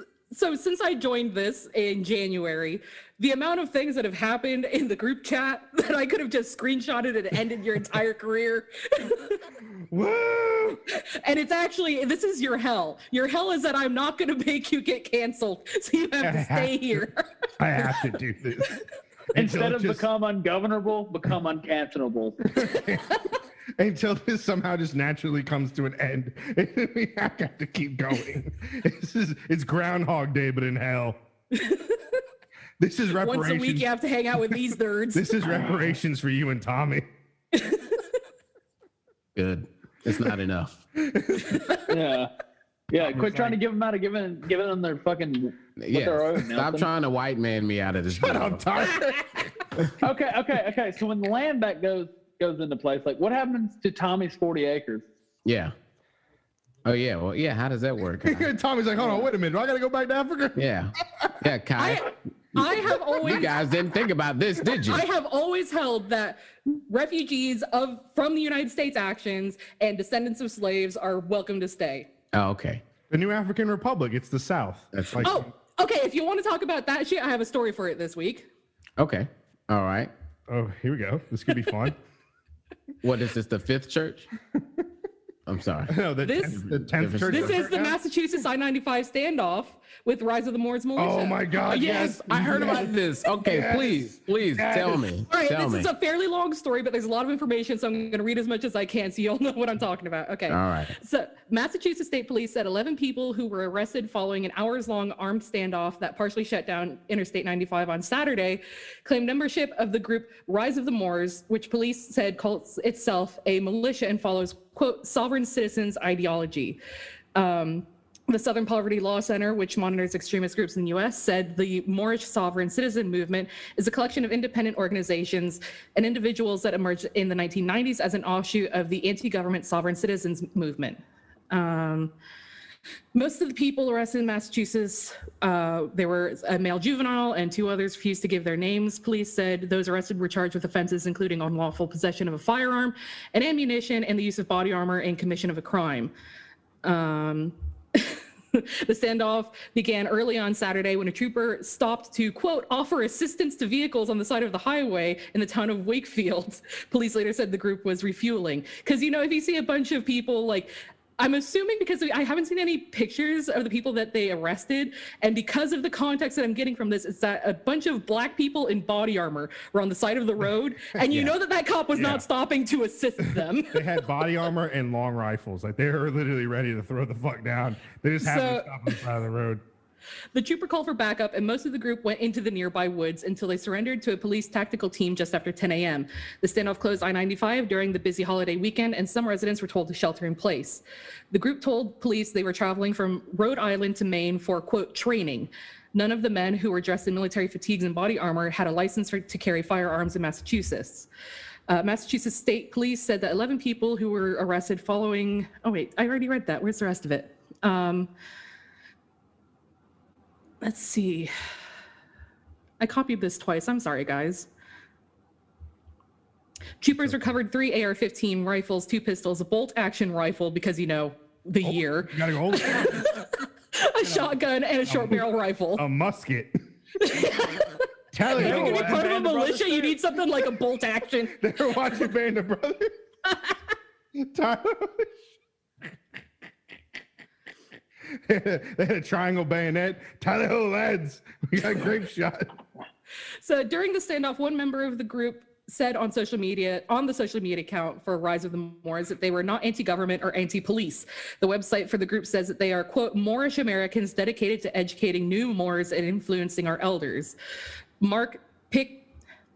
I joined this in January, the amount of things that have happened in the group chat that I could have just screenshotted and ended your entire career. Woo! And it's actually, this is your hell. Your hell is that I'm not going to make you get canceled, so you have to stay here. I have to do this. Instead of just- become ungovernable, become uncancelable. until this somehow just naturally comes to an end. I got to keep going. It's Groundhog Day, but in hell. This is reparations. Once a week, you have to hang out with these nerds. This is reparations for you and Tommy. Good. It's not enough. Yeah. Yeah, quit trying to give them out of giving them their fucking their own. Stop Nelson. trying to white man me out of this. Shut up, Tyler. Okay. So when the land back goes into place, like what happens to Tommy's 40 acres? Yeah. Oh yeah. Well, yeah. How does that work? Kai? Tommy's like, hold on, wait a minute. Do I gotta go back to Africa? Yeah. Yeah, Kai. I have always You guys didn't think about this, did you? I have always held that refugees from the United States actions and descendants of slaves are welcome to stay. Oh, okay. The new African Republic. It's the South. That's like, Oh, okay. If you want to talk about that shit, I have a story for it this week. Okay. All right. oh, here we go. This could be fun. What is this? The fifth church? I'm sorry. No, the This- 10th church. This is the right now? Massachusetts I-95 standoff with Rise of the Moors militia. Oh my God! Yes, I heard about this. Okay, Yes. please Yes. tell me. All right, tell this me. is a fairly long story, but there's a lot of information, so I'm going to read as much as I can so you'll know what I'm talking about. Okay. All right. So, Massachusetts State Police said 11 people who were arrested following an hours-long armed standoff that partially shut down Interstate 95 on Saturday claimed membership of the group Rise of the Moors, which police said calls itself a militia and follows, quote, sovereign citizens ideology. The Southern Poverty Law Center, which monitors extremist groups in the U.S., said the Moorish sovereign citizen movement is a collection of independent organizations and individuals that emerged in the 1990s as an offshoot of the anti-government sovereign citizens movement. Most of the people arrested in Massachusetts, there were a male juvenile and 2 others refused to give their names. Police said those arrested were charged with offenses including unlawful possession of a firearm and ammunition and the use of body armor in commission of a crime. The standoff began early on Saturday when a trooper stopped to, quote, offer assistance to vehicles on the side of the highway in the town of Wakefield. Police later said the group was refueling. Because, you know, if you see a bunch of people, like, I'm assuming because I haven't seen any pictures of the people that they arrested. And because of the context that I'm getting from this, it's that a bunch of black people in body armor were on the side of the road. And you know that cop was not stopping to assist them. They had body armor and long rifles. Like they were literally ready to throw the fuck down. They just happened to stop on the side of the road. The trooper called for backup, and most of the group went into the nearby woods until they surrendered to a police tactical team just after 10 a.m. The standoff closed I-95 during the busy holiday weekend, and some residents were told to shelter in place. The group told police they were traveling from Rhode Island to Maine for, quote, training. None of the men who were dressed in military fatigues and body armor had a license to carry firearms in Massachusetts. Massachusetts State Police said that 11 people who were arrested following... Oh, wait, I already read that. Where's the rest of it? Let's see. I copied this twice. I'm sorry, guys. Troopers recovered 3 AR-15 rifles, 2 pistols, a bolt-action rifle because, you know, the year, You gotta go hold it. a shotgun, and a short-barrel rifle. A musket. Tally If you're ho, going to be part of a Band of Brothers militia, you need something like a bolt-action. they were watching Band of Brothers. Tyler. They had a triangle bayonet. Tally ho, lads. We got a grape shot. So during the standoff, one member of the group said on the social media account for Rise of the Moors that they were not anti-government or anti-police. The website for the group says that they are, quote, Moorish Americans dedicated to educating new Moors and influencing our elders. Mark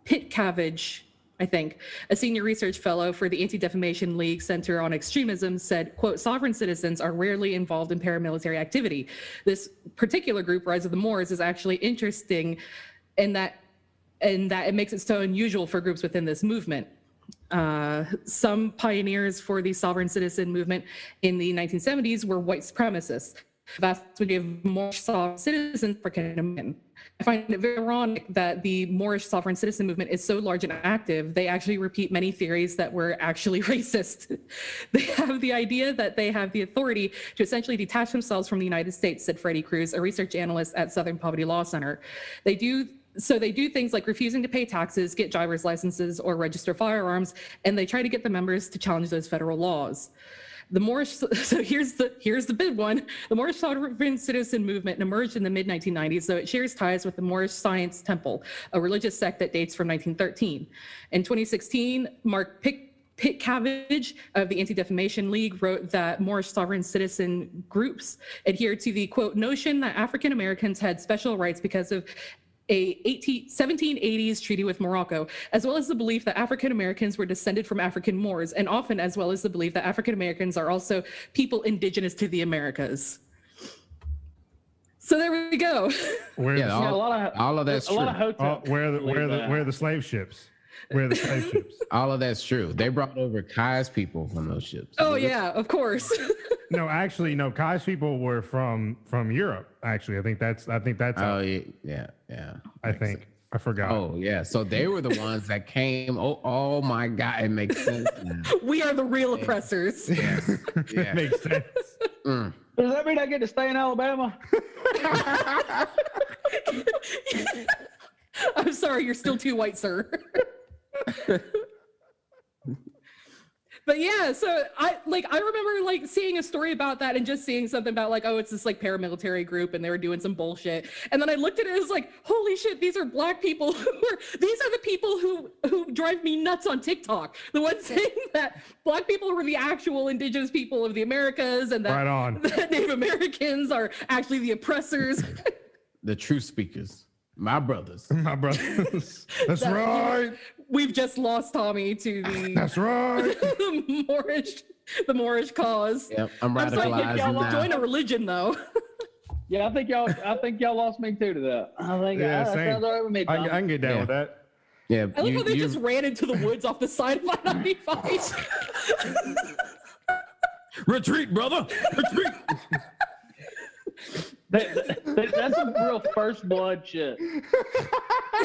Pitcavage, I think, a senior research fellow for the Anti-Defamation League Center on Extremism, said, quote, sovereign citizens are rarely involved in paramilitary activity. This particular group, Rise of the Moors, is actually interesting in that it makes it so unusual for groups within this movement. Some pioneers for the sovereign citizen movement in the 1970s were white supremacists. The vast majority of Moorish sovereign citizens are African American. I find it very ironic that the Moorish sovereign citizen movement is so large and active. They actually repeat many theories that were actually racist. They have the idea that they have the authority to essentially detach themselves from the United States, said Freddie Cruz, a research analyst at Southern Poverty Law Center. They do things like refusing to pay taxes, get driver's licenses, or register firearms, and they try to get the members to challenge those federal laws. The Moorish, so here's the big one. The Moorish sovereign citizen movement emerged in the mid-1990s, so it shares ties with the Moorish Science Temple, a religious sect that dates from 1913. In 2016, Mark Pitcavage of the Anti-Defamation League wrote that Moorish sovereign citizen groups adhere to the, quote, notion that African Americans had special rights because of 1780s treaty with Morocco, as well as the belief that African Americans were descended from African Moors, and often as well as the belief that African Americans are also people indigenous to the Americas. So there we go. Where Yeah, the, all of that's a lot of true. hotels. where believe that. the slave ships? Where are the slave ships? All of that's true. They brought over Kai's people from those ships. Oh yeah, of course. No, actually, no. Kai's people were from Europe. Actually, I think that's. Oh yeah. I think I forgot. Oh yeah. So they were the ones that came. Oh my God, it makes sense now. We are the real oppressors. Yes. Yeah. Makes sense. Mm. Does that mean I get to stay in Alabama? I'm sorry, you're still too white, sir. But yeah, so I remember like seeing a story about that and just seeing something about like, oh, it's this like paramilitary group and they were doing some bullshit. And then I looked at it and it was like, holy shit, these are black people these are the people who drive me nuts on TikTok. The ones saying that black people were the actual indigenous people of the Americas and that, Right on. that Native Americans are actually the oppressors. The true speakers, my brothers. My brothers. That's That- right. We've just lost Tommy to the That's right. the Moorish cause. Yep, I'm I'm sorry, radicalizing y'all now. join a religion though. Yeah, I think y'all lost me too to that. I think Yeah, that same. sounds all right with me, I Tom. can get down Yeah. with that. Yeah, I love how they just ran into the woods off the side of I-95. retreat, brother. Retreat. That's some real first blood shit.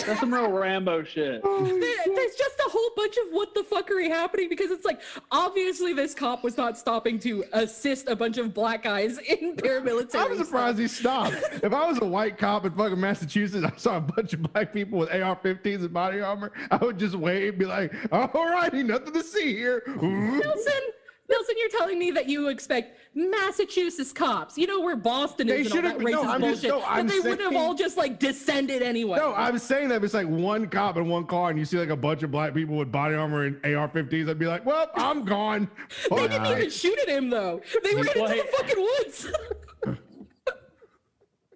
That's some real Rambo shit. There's just a whole bunch of what the fuckery happening because it's like obviously this cop was not stopping to assist a bunch of black guys in paramilitary. I'm surprised he stopped. If I was a white cop in fucking Massachusetts, I saw a bunch of black people with AR-15s and body armor, I would just wave and be like, all righty, nothing to see here. Ooh. Nelson, you're telling me that you expect Massachusetts cops, you know where Boston They is and all that should've- no, racist I'm just- bullshit, no, I'm that they wouldn't have saying- all just like descended anyway. No, I'm saying that if it's like one cop in one car and you see like a bunch of black people with body armor and AR-15s, I'd be like, well, I'm gone. They didn't even shoot at him though. They ran into the fucking woods.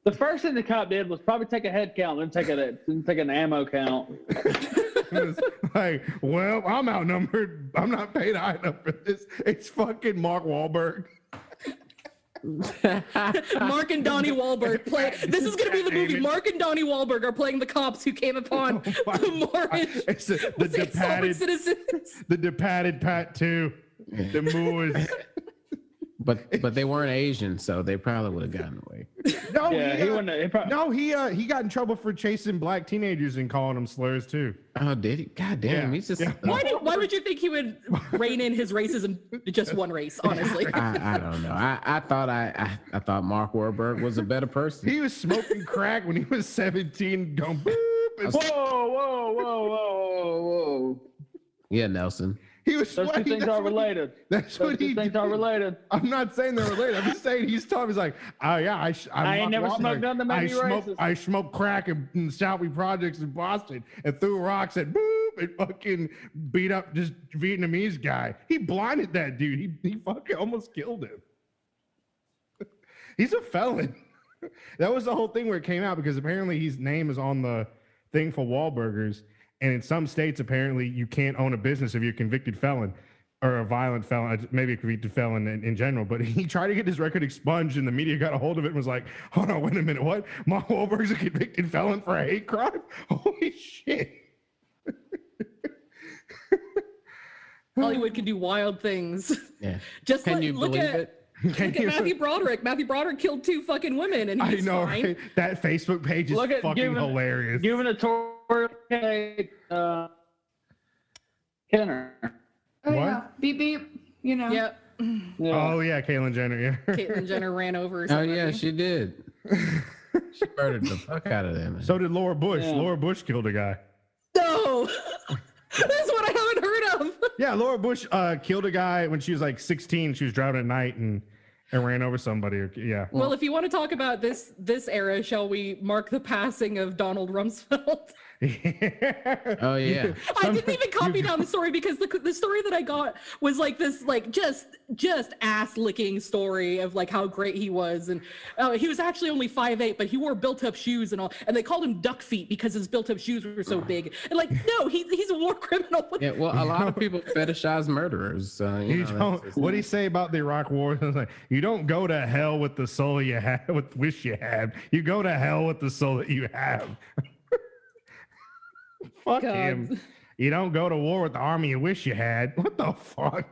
The first thing the cop did was probably take a head count, then take an ammo count. It's like, well, I'm outnumbered. I'm not paid high enough for this. It's fucking Mark Wahlberg. Mark and Donnie Wahlberg play. This is going to be the movie. David. Mark and Donnie Wahlberg are playing the cops who came upon my the Moorish. It's the what's it, sovereign depadded, citizens. the depadded Pat 2, the Moors. But they weren't Asian, so they probably would have gotten away. No, Yeah, he wouldn't. He probably, No, he got in trouble for chasing black teenagers and calling them slurs too. Oh, did he? God damn, Yeah, he's just. yeah. Why would you think he would rein in his racism to just one race? Honestly, I don't know. I thought Mark Wahlberg was a better person. He was smoking crack when he was 17, going boop. And whoa. Yeah, Nelson. he was Those two sweating. things are related. That's Those what two he things did. are related. I'm not saying they're related. I'm just saying he's tough. He's like, oh yeah, I ain't never smoked nothing that made me racist. I smoked crack in the Southie projects in Boston and threw rocks at boop and fucking beat up this Vietnamese guy. He blinded that dude. He fucking almost killed him. He's a felon. That was the whole thing where it came out because apparently his name is on the thing for Wahlburgers. And in some states, apparently, you can't own a business if you're a convicted felon or a violent felon, maybe a convicted felon in general. But he tried to get his record expunged, and the media got a hold of it and was like, hold on, wait a minute, what? Mark Wahlberg's a convicted felon for a hate crime? Holy shit. Hollywood can do wild things. Yeah. Just Can like, you look believe at it? look at Matthew Broderick. Matthew Broderick killed 2 fucking women, and I he's know, fine. right? That Facebook page is Look at fucking hilarious. Giving a tour to Kenner. Oh What? yeah, beep beep. You know. Yep. Yeah. Oh, yeah, Caitlyn Jenner, yeah. Caitlyn Jenner ran over. Oh somebody. yeah, she did. She murdered the fuck out of them. So did Laura Bush. Yeah. Laura Bush killed a guy. No, that's what I haven't heard of. Yeah, Laura Bush killed a guy when she was like 16. She was driving at night and ran over somebody. Yeah. Well, if you want to talk about this era, shall we mark the passing of Donald Rumsfeld? Oh yeah. I didn't even copy down the story because the story that I got was like this, like just ass licking story of like how great he was, and he was actually only 5'8", but he wore built up shoes and all, and they called him duck feet because his built up shoes were so big. And like, no, he's a war criminal. Yeah, well, a lot of people fetishize murderers. What do you say about the Iraq War? It's like, you don't go to hell with the soul you have, with wish you had. You go to hell with the soul that you have. Fuck God. him. You don't go to war with the army you wish you had. What the fuck?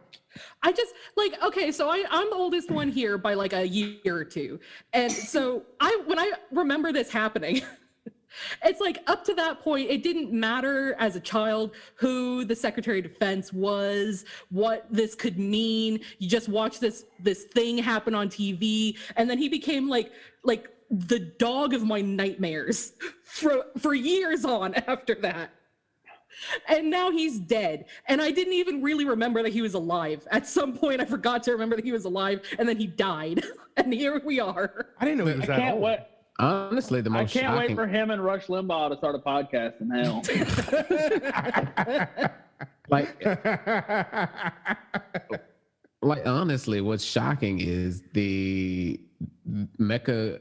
I just like, okay, so I'm the oldest one here by like a year or two, and so when I remember this happening. It's like up to that point, it didn't matter as a child who the Secretary of Defense was, what this could mean. You just watch this thing happen on TV, and then he became like the dog of my nightmares for years on after that. And now he's dead. And I didn't even really remember that he was alive. At some point, I forgot to remember that he was alive, and then he died. And here we are. I didn't know he was that old. Wait. Honestly, the most I can't shocking... wait for him and Rush Limbaugh to start a podcast in hell. like honestly, what's shocking is the Mecha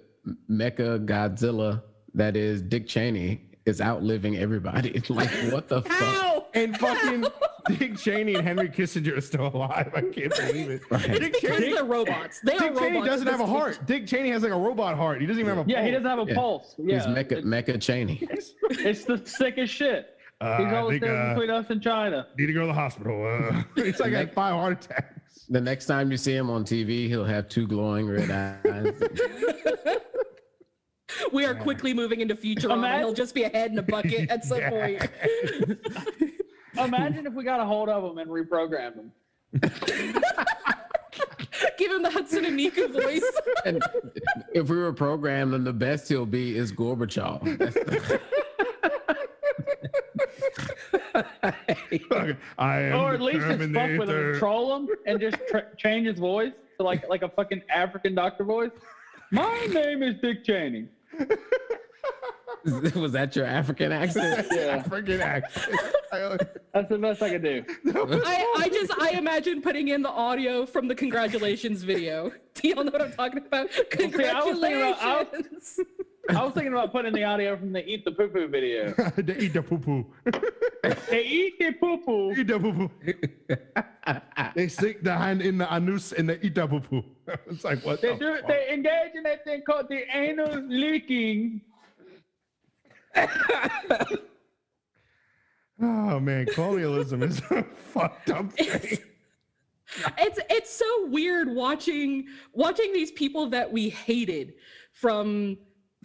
Godzilla that is Dick Cheney is outliving everybody. Like, what the fuck? And fucking Dick Cheney and Henry Kissinger are still alive. I can't believe it. Right. Because they're robots. They are Dick robots. Cheney doesn't have a heart. Dick Cheney has like a robot heart. He doesn't even have a pulse. Yeah, he doesn't have a pulse. Yeah, He's Mecha Cheney. It's the sickest shit. He's always standing between us and China. Need to go to the hospital. It's like I had 5 heart attacks. The next time you see him on TV, he'll have 2 glowing red eyes. We are quickly moving into Futurama. He'll just be a head in a bucket at some point. Imagine if we got a hold of him and reprogrammed him. Give him the Hudson and Miku voice. And if we were programmed, then the best he'll be is Gorbachev. Or at least just fuck with him and troll him and just change his voice to like a fucking African doctor voice. My name is Dick Cheney. Was that your African accent? Yeah. African accent. That's the best I could do. I imagine putting in the audio from the congratulations video. Do y'all know what I'm talking about? Congratulations. I was thinking about putting the audio from the Eat the Poo Poo video. They eat the poo poo. They eat the poo poo. Eat the poo poo. They stick the hand in the anus and they eat the poo poo. It's like, what? They engage in that thing called the anal leaking. Oh man, colonialism is a fucked up thing. It's so weird watching these people that we hated from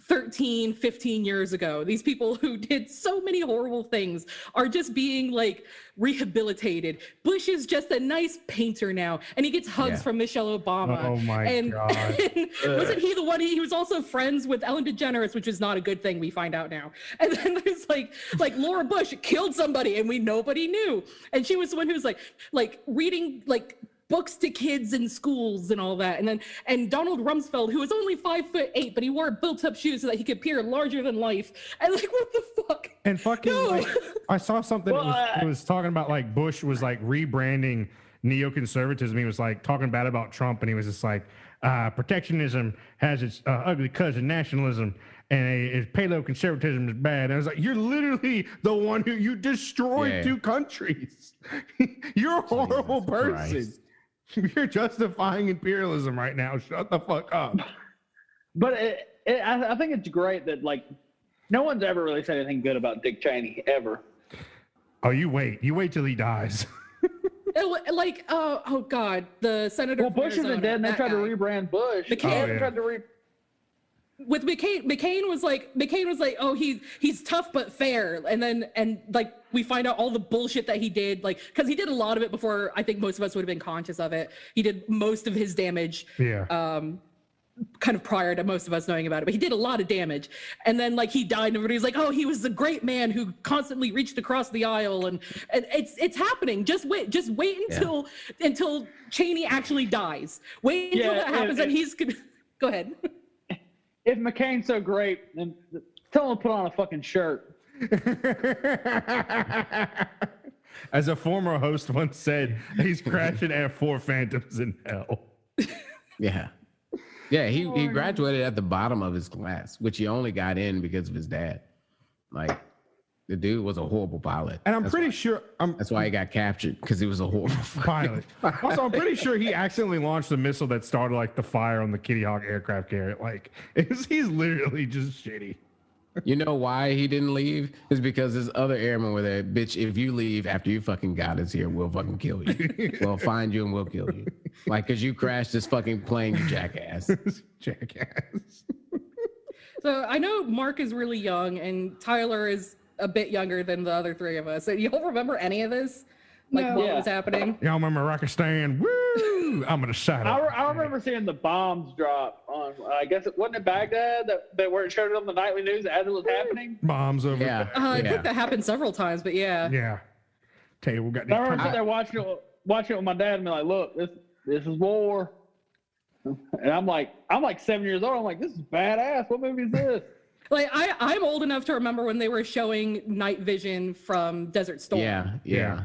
13, 15 years ago. These people who did so many horrible things are just being like rehabilitated. Bush is just a nice painter now, and he gets hugs from Michelle Obama. Oh my God. And wasn't he the one? He was also friends with Ellen DeGeneres, which is not a good thing, we find out now. And then there's like Laura Bush killed somebody and nobody knew. And she was the one who was like reading like books to kids in schools and all that. And Donald Rumsfeld, who was only 5'8", but he wore built-up shoes so that he could appear larger than life. And like, what the fuck? And fucking, like, I saw something that was talking about like Bush was like rebranding neoconservatism. He was like talking bad about Trump, and he was just like, protectionism has its ugly cousin, nationalism, and paleoconservatism is bad. And I was like, you're literally the one who you destroyed 2 countries. You're a horrible person. Christ. You're justifying imperialism right now. Shut the fuck up. But I think it's great that like no one's ever really said anything good about Dick Cheney ever. Oh, you wait till he dies. Like, oh God, the senator. Well, Bush isn't dead, and they tried to rebrand Bush. McCain tried to with McCain was like, oh, he's tough but fair, and like we find out all the bullshit that he did, like because he did a lot of it before I think most of us would have been conscious of it. He did most of his damage, kind of prior to most of us knowing about it, but he did a lot of damage. And then like he died, and everybody's like, oh, he was the great man who constantly reached across the aisle, and it's happening. Just wait until Cheney actually dies. Wait until that happens, and he's gonna go ahead. If McCain's so great, then tell him to put on a fucking shirt. As a former host once said, he's crashing F4 Phantoms in hell. Yeah. Yeah, he graduated at the bottom of his class, which he only got in because of his dad. Like, the dude was a horrible pilot. And I'm pretty sure that's why he got captured, because he was a horrible pilot. Also, I'm pretty sure he accidentally launched a missile that started like the fire on the Kitty Hawk aircraft carrier. Like, he's literally just shitty. You know why he didn't leave? Is because his other airmen were there. Bitch, if you leave after you fucking got us here, we'll fucking kill you. We'll find you and we'll kill you. Like, because you crashed this fucking plane, you jackass. Jackass. So I know Mark is really young and Tyler is a bit younger than the other three of us. So y'all remember any of this? Like No. what Yeah. was happening? Y'all remember Rockistan? Woo! I'm gonna shout out. I remember seeing the bombs drop on. I guess it wasn't it Baghdad that where it showed it on the nightly news as it was happening. Bombs over. Yeah. I think that happened several times, but yeah. Yeah. Table got And I remember these. sitting there watching it with my dad and be like, "Look, this is war." And I'm like 7 years old. I'm like, "This is badass. What movie is this?" Like I'm old enough to remember when they were showing Night Vision from Desert Storm. Yeah.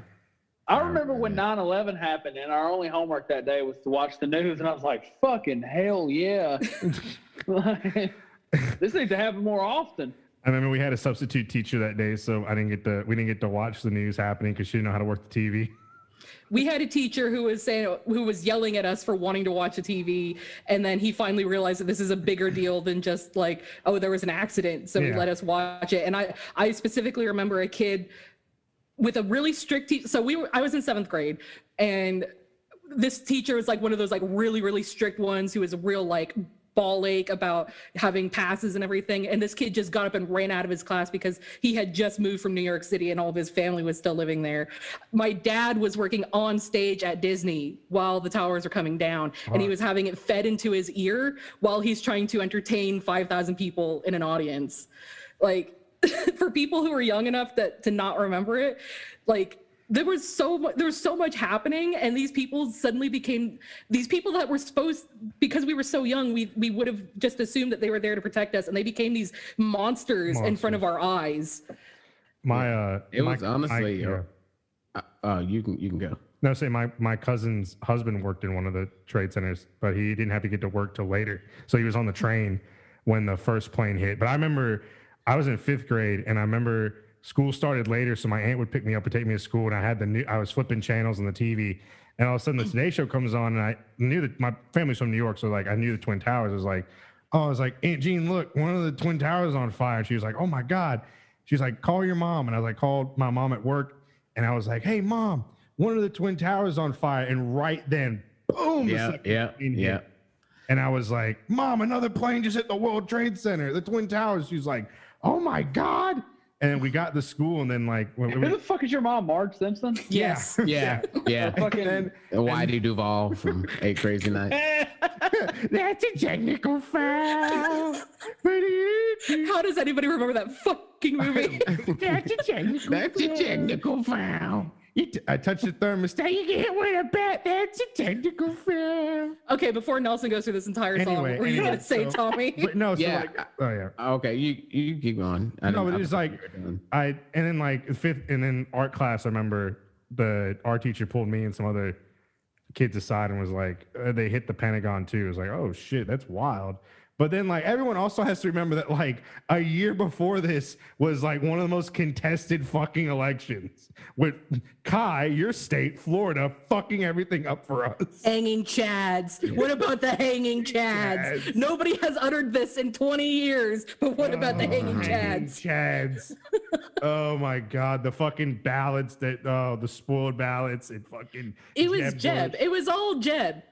I remember when 9/11 happened, and our only homework that day was to watch the news, and I was like, "Fucking hell yeah!" Like, this needs to happen more often. I remember we had a substitute teacher that day, so we didn't get to watch the news happening because she didn't know how to work the TV. We had a teacher who was yelling at us for wanting to watch the TV, and then he finally realized that this is a bigger deal than just like, oh, there was an accident, so he Yeah. let us watch it. And I specifically remember a kid with a really strict teacher. So I was in 7th grade, and this teacher was like one of those like really, really strict ones who was a real like ball ache about having passes and everything. And this kid just got up and ran out of his class because he had just moved from New York City and all of his family was still living there. My dad was working on stage at Disney while the towers were coming down, and he was having it fed into his ear while he's trying to entertain 5,000 people in an audience. Like, for people who are young enough to not remember it, like there was so much happening, and these people suddenly became these people that were supposed, because we were so young, we would have just assumed that they were there to protect us, and they became these monsters in front of our eyes. It was honestly. yeah. You can go. No, say my cousin's husband worked in one of the trade centers, but he didn't have to get to work till later. So he was on the train when the first plane hit. But I remember I was in 5th grade, and I remember school started later, so my aunt would pick me up and take me to school, and I was flipping channels on the TV, and all of a sudden the Today Show comes on, and I knew that my family's from New York, so like I knew the Twin Towers. I was like, Aunt Jean, look, one of the Twin Towers is on fire. And she was like, oh my God. She's like, call your mom. And I was like, called my mom at work, and I was like, hey mom, one of the Twin Towers is on fire. And right then, boom, Yeah. And I was like, Mom, another plane just hit the World Trade Center, the Twin Towers. She was like, oh my God. And then we got to school, and then like, Who the fuck is your mom, Marge Simpson? Yes. Yeah. Fucking. And Whitey Duvall from 8 Crazy Nights. That's a technical foul. How does anybody remember that fucking movie? That's a technical foul. I touched the thermostat. You get hit with a bat. That's a technical foul. Okay, before Nelson goes through this entire song, Anyway, what were you gonna say, so- Tommy? But no, so Yeah. like, oh yeah. Okay, you keep going. No, but it was like and then like 5th, and then art class. I remember the art teacher pulled me and some other kids aside and was like, they hit the Pentagon too. It was like, oh shit, that's wild. But then like everyone also has to remember that like a year before this was like one of the most contested fucking elections with Kai, your state, Florida, fucking everything up for us. Hanging Chads. What about the hanging Chads? Chads. Nobody has uttered this in 20 years, but what about the hanging Chads? Chads. Oh my God, the fucking ballots the spoiled ballots and fucking. It was Jeb. Bush. It was all Jeb.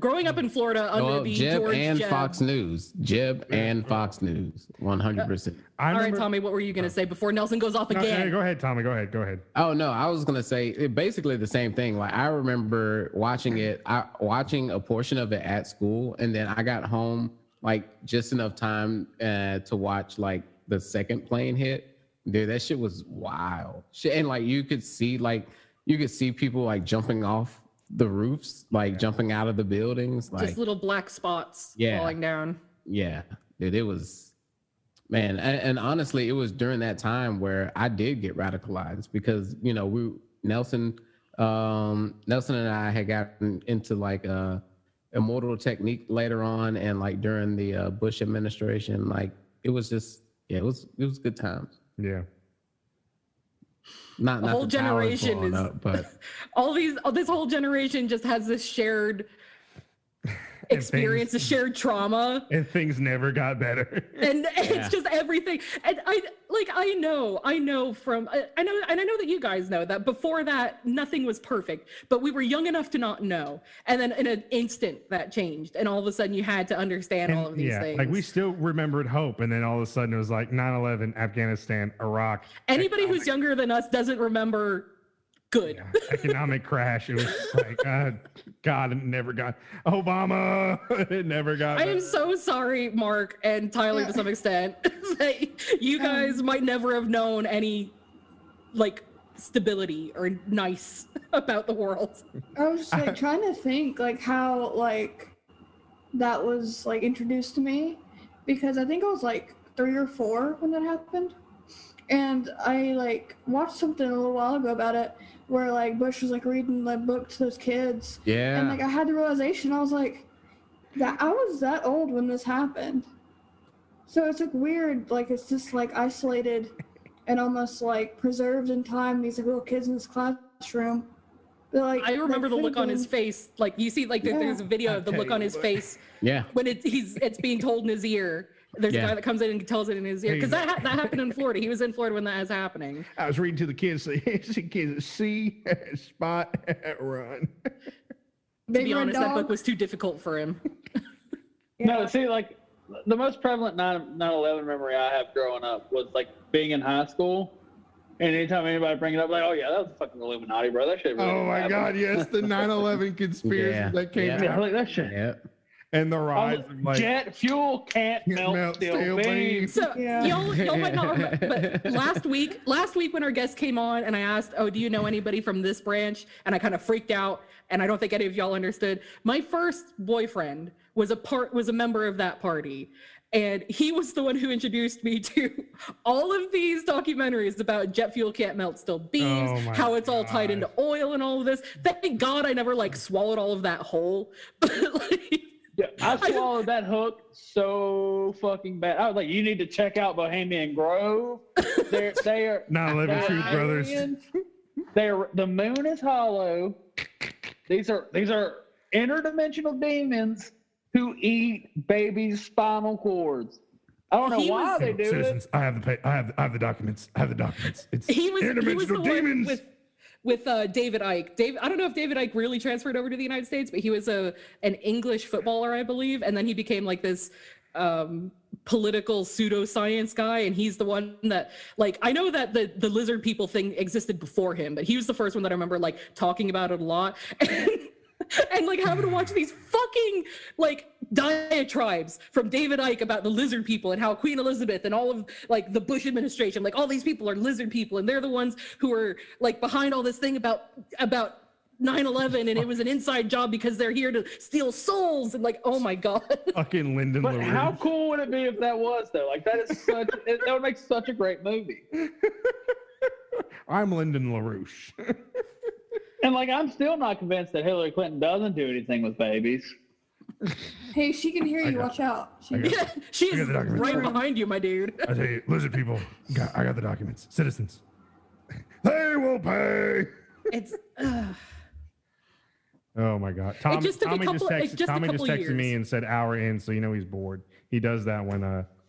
Growing up in Florida under the Jeb George and Jeb. Fox News. Jeb and Fox News. 100%. I All right, remember- Tommy, what were you gonna say before Nelson goes off No, again? go ahead, Tommy. Go ahead. Oh no, I was gonna say basically the same thing. Like I remember watching a portion of it at school, and then I got home like just enough time to watch like the second plane hit. Dude, that shit was wild. Shit, and like you could see people like jumping off the roofs, like jumping out of the buildings, like Just little black spots Yeah. falling down. yeah, dude, it was Man, and honestly, it was during that time where I did get radicalized because Nelson and I had gotten into like immortal technique later on, and like during the Bush administration, like it was just it was good times. Yeah. Not The whole the towers generation blowing is up, but this whole generation just has this shared experience, a shared trauma. And things never got better. And it's just everything. And I know from I know that you guys know that before that nothing was perfect, but we were young enough to not know. And then in an instant that changed, and all of a sudden you had to understand all of these things. Like we still remembered hope, and then all of a sudden it was like 9/11, Afghanistan, Iraq. Anybody who's younger than us doesn't remember good. Economic crash. It was like God, it never got Obama. It never got. I am so sorry, Mark and Tyler, to some extent. You guys might never have known any like stability or nice about the world. I was just like trying to think like how like that was like introduced to me, because I think I was like 3 or 4 when that happened, and I like watched something a little while ago about it where like Bush was like reading the book to those kids. yeah, And like I had the realization, I was like, that I was that old when this happened. So it's like weird, like it's just like isolated and almost like preserved in time, these like, little kids in this classroom. But, like, I remember that the look on could've his been- face. Like you see, like there's a video of the look on his face yeah. when it's being told in his ear. There's a Yeah. guy that comes in and tells it in his ear, because Hey, that happened in Florida. He was in Florida when that was happening. I was reading to the kids. Kids see spot run. To Big be Red honest, that Dog. book was too difficult for him. No, see, like the most prevalent 9/11 memory I have growing up was like being in high school. And anytime anybody bring it up, like, oh yeah, that was fucking Illuminati, bro. That shit. Really Oh my happened. God! Yes, the 9/11 conspiracy Yeah. that came Yeah. Yeah, out, like that shit. Yeah. and the rise of like Jet fuel can't melt steel beams. So Yeah. y'all might not remember, but last week when our guest came on and I asked, oh, do you know anybody from this branch? And I kind of freaked out, and I don't think any of y'all understood. My first boyfriend was a member of that party. And he was the one who introduced me to all of these documentaries about jet fuel can't melt steel beams, Oh my how it's all tied God. into oil and all of this. Thank God I never like swallowed all of that whole. But like, Yeah, I swallowed that hook so fucking bad. I was like, you need to check out Bohemian Grove. They are 9/11 they're Truth Brothers. aliens. The moon is hollow. These are interdimensional demons who eat babies' spinal cords. I don't know He why was- they do Citizens, it. I have the documents. It's he was the interdimensional one demons. with David Icke. I don't know if David Icke really transferred over to the United States, but he was an English footballer, I believe, and then he became like this political pseudoscience guy, and he's the one that like I know that the lizard people thing existed before him, but he was the first one that I remember like talking about it a lot. And like having to watch these fucking like diatribes from David Icke about the lizard people and how Queen Elizabeth and all of like the Bush administration, like all these people are lizard people, and they're the ones who are like behind all this thing about 9/11, and it was an inside job because they're here to steal souls, and like, oh my God. Fucking Lyndon But LaRouche. how cool would it be if that was though? Like that is such that would make such a great movie. I'm Lyndon LaRouche. And like I'm still not convinced that Hillary Clinton doesn't do anything with babies. Hey, she can hear you. Watch out. She, Yeah, she I got is the documents. right behind you, my dude. I tell you, lizard people, I got the documents. Citizens, they will pay. It's Oh my God! just took a couple- it just a Tommy just couple texted me years. and said hour in, so you know he's bored. He does that when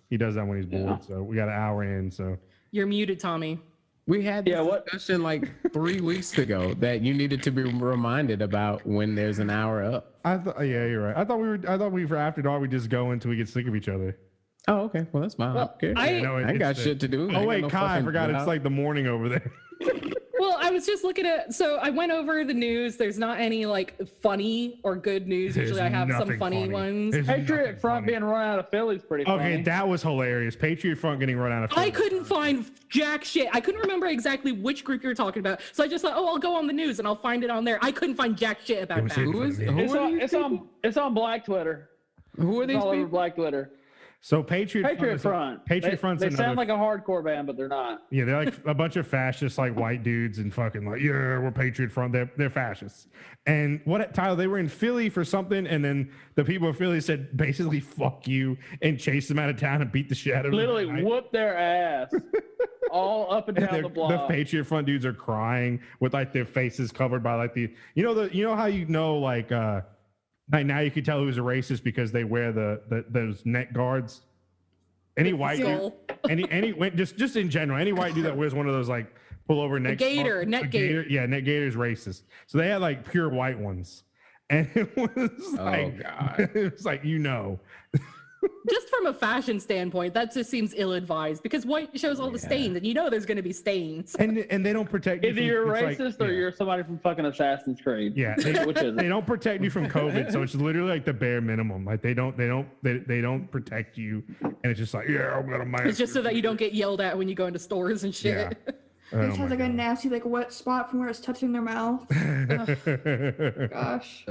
he's bored. So we got an hour in. So You're muted, Tommy. We had this Yeah, what- discussion like 3 weeks ago that you needed to be reminded about when there's an hour up. I thought, yeah, you're right. I thought we were after dark. We just go until we get sick of each other. Oh, okay. Well, that's fine. Well, Okay. I- No, I ain't got it's shit to do. I Oh ain't wait, got no Kai, I fucking forgot. It's job. like the morning over there. Well, I was just looking at, so I went over the news. There's not any like funny or good news. There's Usually I have some nothing funny ones. There's nothing Patriot Front funny. being run out of Philly is pretty funny. Okay, that was hilarious. Patriot Front getting run out of. I Philly. couldn't find jack shit. I couldn't remember exactly which group you were talking about. So I just thought, oh, I'll go on the news and I'll find it on there. I couldn't find jack shit about It was that. hidden Who is? from me. Who It's are on, these it's on people? it's on Black Twitter. Who are It's these all over people? Black Twitter. So Patriot Front. Patriot Front's They another. sound like a hardcore band, but they're not. Yeah, they're like a bunch of fascists, like white dudes, and fucking like, yeah, we're Patriot Front. They're fascists. And what, Tyler? They were in Philly for something, and then the people of Philly said basically "fuck you" and chased them out of town and beat the shit out of them. Literally whoop their ass all up and down the block. The Patriot Front dudes are crying with like their faces covered by like you know how like now you can tell who's a racist because they wear those neck guards. Any white dude, just in general, any white dude that wears one of those like pullover neck gator, net gator. Yeah, net gator's racist. So they had like pure white ones. And it was like, God. It was like, Just from a fashion standpoint, that just seems ill-advised because white shows all the stains, and there's going to be stains. And they don't protect you. Either you're racist or you're somebody from fucking Assassin's Creed. Yeah, which is they don't protect you from COVID, so it's literally like the bare minimum. Like they don't protect you, and it's just like, yeah, I'm gonna mask. It's just so that you don't get yelled at when you go into stores and shit. Yeah. It has like a nasty like wet spot from where it's touching their mouth. Gosh.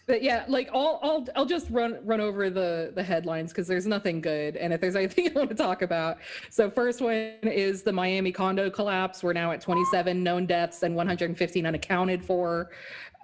But yeah, like I'll just run over the headlines because there's nothing good, and if there's anything I want to talk about. So first one is the Miami condo collapse. We're now at 27 known deaths and 115 unaccounted for.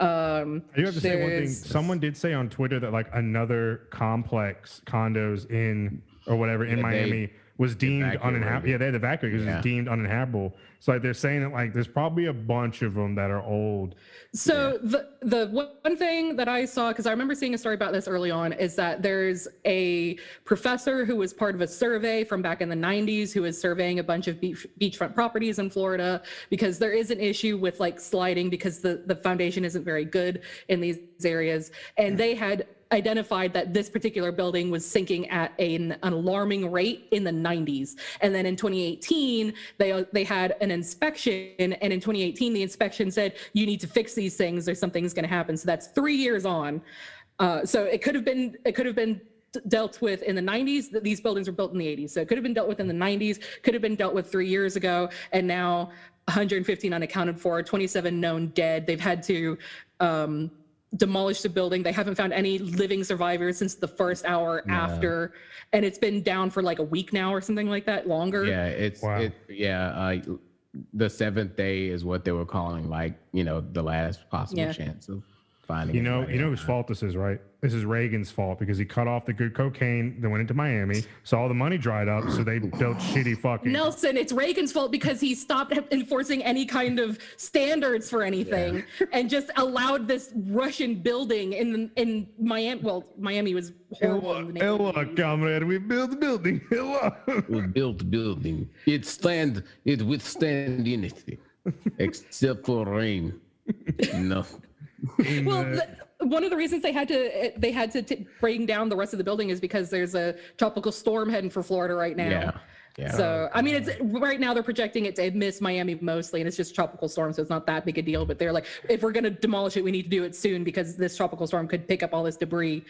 I do have to say one thing. Someone did say on Twitter that like another complex condos in Miami was deemed uninhabitable. Yeah, they had to evacuate because it was deemed uninhabitable. So like they're saying that like there's probably a bunch of them that are old. So the one thing that I saw, because I remember seeing a story about this early on, is that there's a professor who was part of a survey from back in the 90s who was surveying a bunch of beachfront properties in Florida because there is an issue with like sliding because the foundation isn't very good in these areas. And they had identified that this particular building was sinking at an alarming rate in the 90s. And then in 2018, they had an inspection, and in 2018, the inspection said, you need to fix these things or something's going to happen. So that's 3 years on. So it could have been dealt with in the 90s. These buildings were built in the 80s. So it could have been dealt with in the 90s, could have been dealt with 3 years ago. And now 115 unaccounted for, 27 known dead. They've had to demolish the building. They haven't found any living survivors since the first hour after, and it's been down for like a week now or something like that, longer. Yeah, the seventh day is what they were calling, like, the last possible chance of finding. You know whose fault this is, right? This is Reagan's fault because he cut off the good cocaine that went into Miami, so all the money dried up, so they built shitty fucking. Nelson, it's Reagan's fault because he stopped enforcing any kind of standards for anything and just allowed this Russian building in Miami. Well, Miami was horrible. Hello, comrade. We built the building. Hello. We built the building. It withstand anything except for rain. No. Well, one of the reasons they had to bring down the rest of the building is because there's a tropical storm heading for Florida right now. Yeah. So I mean, it's right now they're projecting it to miss Miami mostly, and it's just tropical storm, so it's not that big a deal. But they're like, if we're gonna demolish it, we need to do it soon because this tropical storm could pick up all this debris,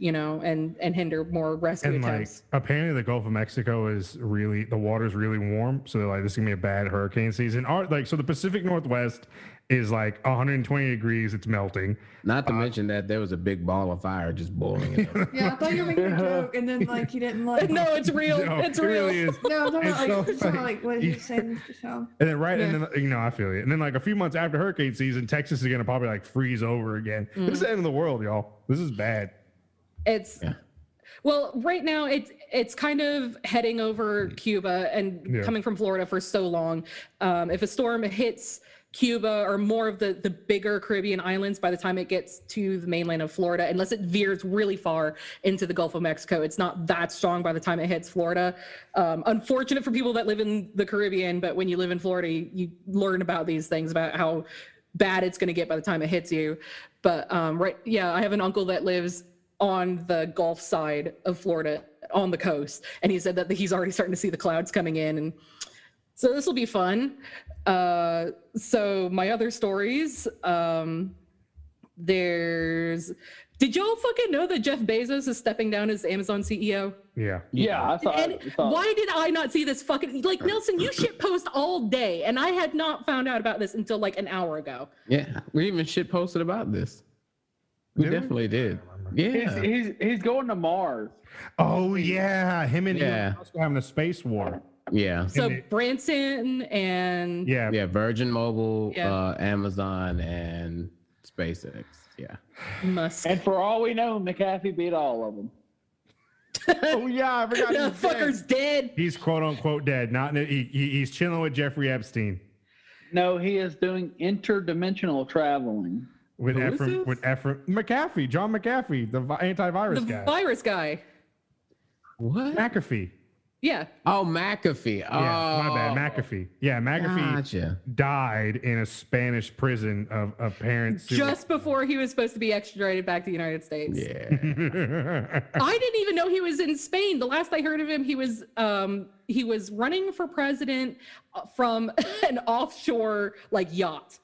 and hinder more rescue attempts. Like, apparently the Gulf of Mexico is the water's really warm, so they're like, this is gonna be a bad hurricane season. So the Pacific Northwest is like 120 degrees, it's melting. Not to mention that there was a big ball of fire just boiling. Yeah, I thought you were making a joke, and then like you didn't like. No, it's real. No, it's it real. really is. No, I'm talking about like what he was saying just now. And then and then I feel it. And then like a few months after hurricane season, Texas is gonna probably like freeze over again. This is the end of the world, y'all. This is bad. Well, right now it's kind of heading over Cuba and coming from Florida for so long. If a storm hits Cuba or more of the bigger Caribbean islands, by the time it gets to the mainland of Florida, unless it veers really far into the Gulf of Mexico, it's not that strong by the time it hits Florida. Unfortunate for people that live in the Caribbean, but when you live in Florida, you learn about these things, about how bad it's going to get by the time it hits you. But I have an uncle that lives on the Gulf side of Florida on the coast, and he said that he's already starting to see the clouds coming in, and so this will be fun. So my other stories, did y'all fucking know that Jeff Bezos is stepping down as Amazon CEO? Yeah, I saw Why did I not see this fucking, like, Nelson, you shit post all day, and I had not found out about this until like an hour ago. Yeah, we even shit posted about this. We definitely did. Yeah. He's going to Mars. Oh yeah, him and Yeah. Elon Musk are having a space war. Yeah. So And Branson and Yeah, Yeah. Virgin Mobile, Yeah. Amazon, and SpaceX. Yeah. Musk. And for all we know, McAfee beat all of them. Oh yeah, I forgot. The He's dead. fucker's dead. He's quote unquote dead. Not he's chilling with Jeffrey Epstein No, he is doing interdimensional traveling. with Who is Ephraim this? McAfee, John McAfee, the antivirus The guy. virus guy. What? McAfee. Yeah. Oh, McAfee. Yeah, my bad. Oh, McAfee. Yeah, McAfee Gotcha. died in a Spanish prison of parents. who- Just before he was supposed to be extradited back to the United States. Yeah. I didn't even know he was in Spain. The last I heard of him, he was running for president from an offshore yacht.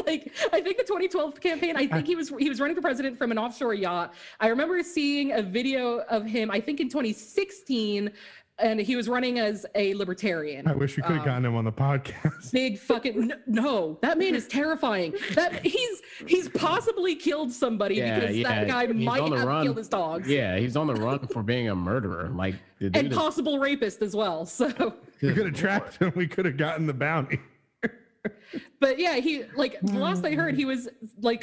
Like I think the 2012 campaign, I think he was running for president from an offshore yacht. I remember seeing a video of him, I think in 2016, and he was running as a libertarian. I wish we could have gotten him on the podcast. Big fucking no, that man is terrifying. That he's possibly killed somebody because that guy He's might on the have run. killed his dogs. Yeah, he's on the run for being a murderer. Like the dude And is- possible rapist as well. So We could have tracked him. We could have gotten the bounty. but yeah, he the last I heard he was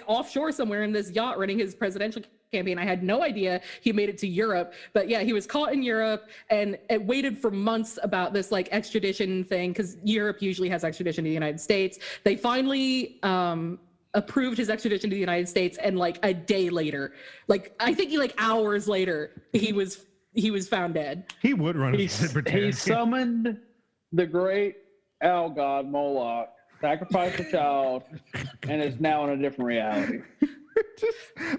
offshore somewhere in this yacht running his presidential campaign. I had no idea he made it to Europe, but yeah, he was caught in Europe and it waited for months about this extradition thing because Europe usually has extradition to the United States. They finally approved his extradition to the United States, and a day later, I think hours later, he was found dead. He would run He a libertarian. summoned the great owl god Moloch, sacrificed a child, and is now in a different reality.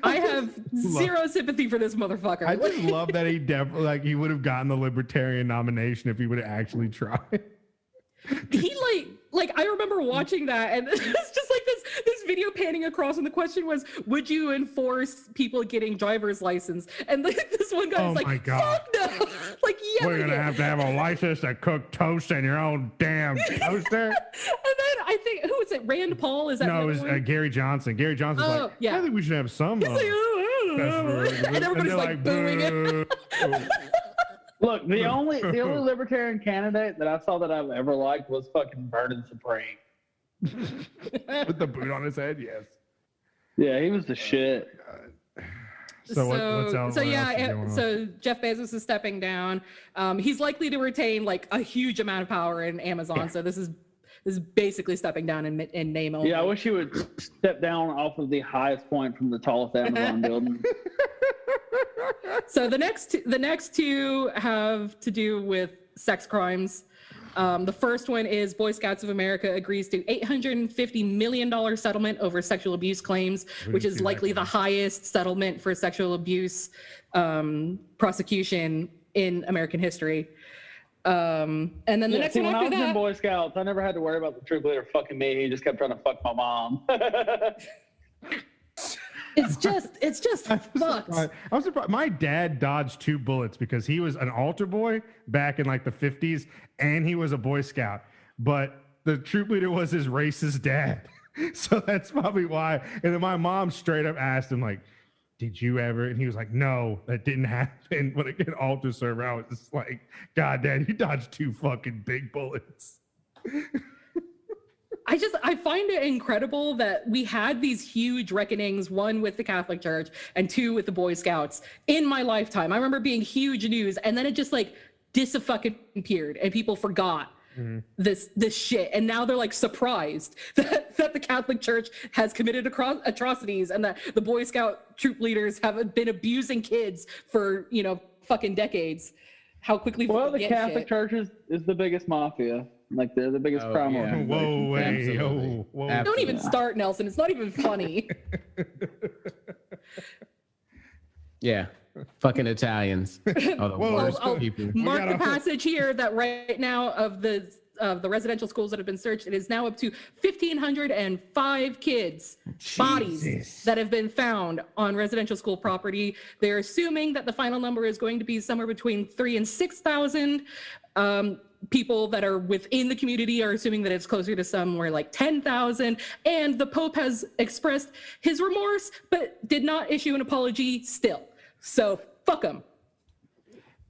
I have zero sympathy for this motherfucker. I just love that he definitely he would have gotten the libertarian nomination if he would have actually tried. He I remember watching that, and it's just this video panning across, and the question was, would you enforce people getting driver's license? And this one guy Oh was my like, God. fuck no. We're gonna have to have a license to cook toast in your own damn toaster. And then I think, who is it? Rand Paul? Is that No, it the was other one? Gary Johnson. Gary Johnson's Oh, yeah. I think we should have some. He's like, "Oh." And everybody's booing it. it. Look, the only libertarian candidate that I saw that I've ever liked was fucking Vernon Supreme. With the boot on his head, yes. Yeah, he was the shit. So what else? So what else is yeah, going on? so Jeff Bezos is stepping down. He's likely to retain a huge amount of power in Amazon. So this is basically stepping down in name only. Yeah, I wish he would step down off of the highest point from the tallest Amazon building. So the next two have to do with sex crimes. The first one is Boy Scouts of America agrees to $850 million settlement over sexual abuse claims, which is see that likely the highest settlement for sexual abuse prosecution in American history. And then the next see, one when I after was in that, Boy Scouts, I never had to worry about the troop leader fucking me. He just kept trying to fuck my mom. it's just fucked. I was surprised. My dad dodged 2 bullets because he was an altar boy back in the 50s, and he was a Boy Scout. But the troop leader was his racist dad, so that's probably why. And then my mom straight up asked him, "Did you ever?" And he was like, "No, that didn't happen." When it get altar server, I was just like, "God, Dad, you dodged 2 fucking big bullets." I find it incredible that we had these huge reckonings, one with the Catholic Church and 2 with the Boy Scouts in my lifetime. I remember being huge news, and then it just disappeared, and people forgot this shit. And now they're surprised that the Catholic Church has committed atrocities, and that the Boy Scout troop leaders have been abusing kids for fucking decades. How quickly Well, the forget Catholic shit. Church is the biggest mafia. They're the biggest crime yeah. organization. Whoa, wait, Absolutely. whoa. Don't even Absolutely. start, Nelson. It's not even funny. Yeah. Fucking Italians are the Whoa. worst I'll people. mark the gotta- passage here that right now of the residential schools that have been searched, it is now up to 1,505 kids, bodies Jesus. that have been found on residential school property. They're assuming that the final number is going to be somewhere between 3,000 and 6,000. people that are within the community are assuming that it's closer to somewhere like 10,000. And the Pope has expressed his remorse, but did not issue an apology still. So fuck him.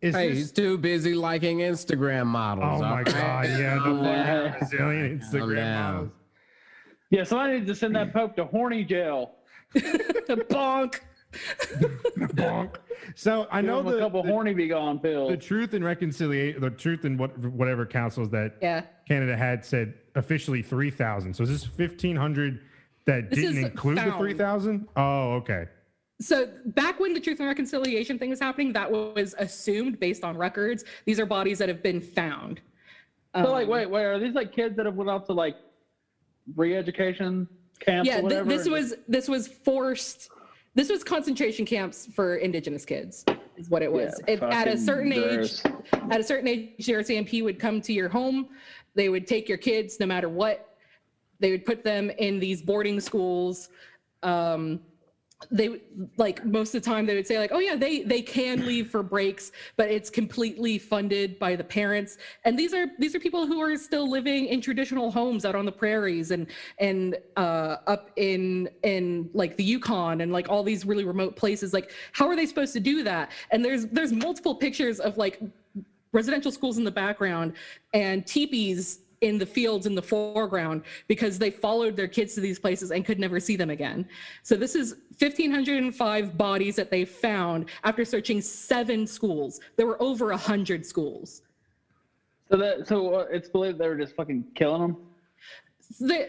He's too busy liking Instagram models. Oh my God, yeah, the Brazilian Instagram models. Yeah, somebody needs to send that Pope to horny jail. Bonk. Bonk. So I know a couple horny be gone pills. The Truth and Reconciliation, the Truth and whatever councils that Canada had said officially 3,000. So is this 1,500 that didn't include the 3,000? Oh, okay. So back when the Truth and Reconciliation thing was happening, that was assumed based on records. These are bodies that have been found. So like, wait, are these like kids that have went off to like re-education camps or whatever? This was forced. This was concentration camps for Indigenous kids, is what it was. At a certain age, your RCMP would come to your home. They would take your kids no matter what. They would put them in these boarding schools. They like most of the time they would say like, oh yeah, they can leave for breaks, but it's completely funded by the parents. And these are people who are still living in traditional homes out on the prairies and up in like the Yukon and like all these really remote places. Like, how are they supposed to do that? And there's multiple pictures of like residential schools in the background and teepees in the fields in the foreground because they followed their kids to these places and could never see them again. So this is 1,505 bodies that they found after searching 7 schools. There were over 100 schools. So it's believed they were just fucking killing them?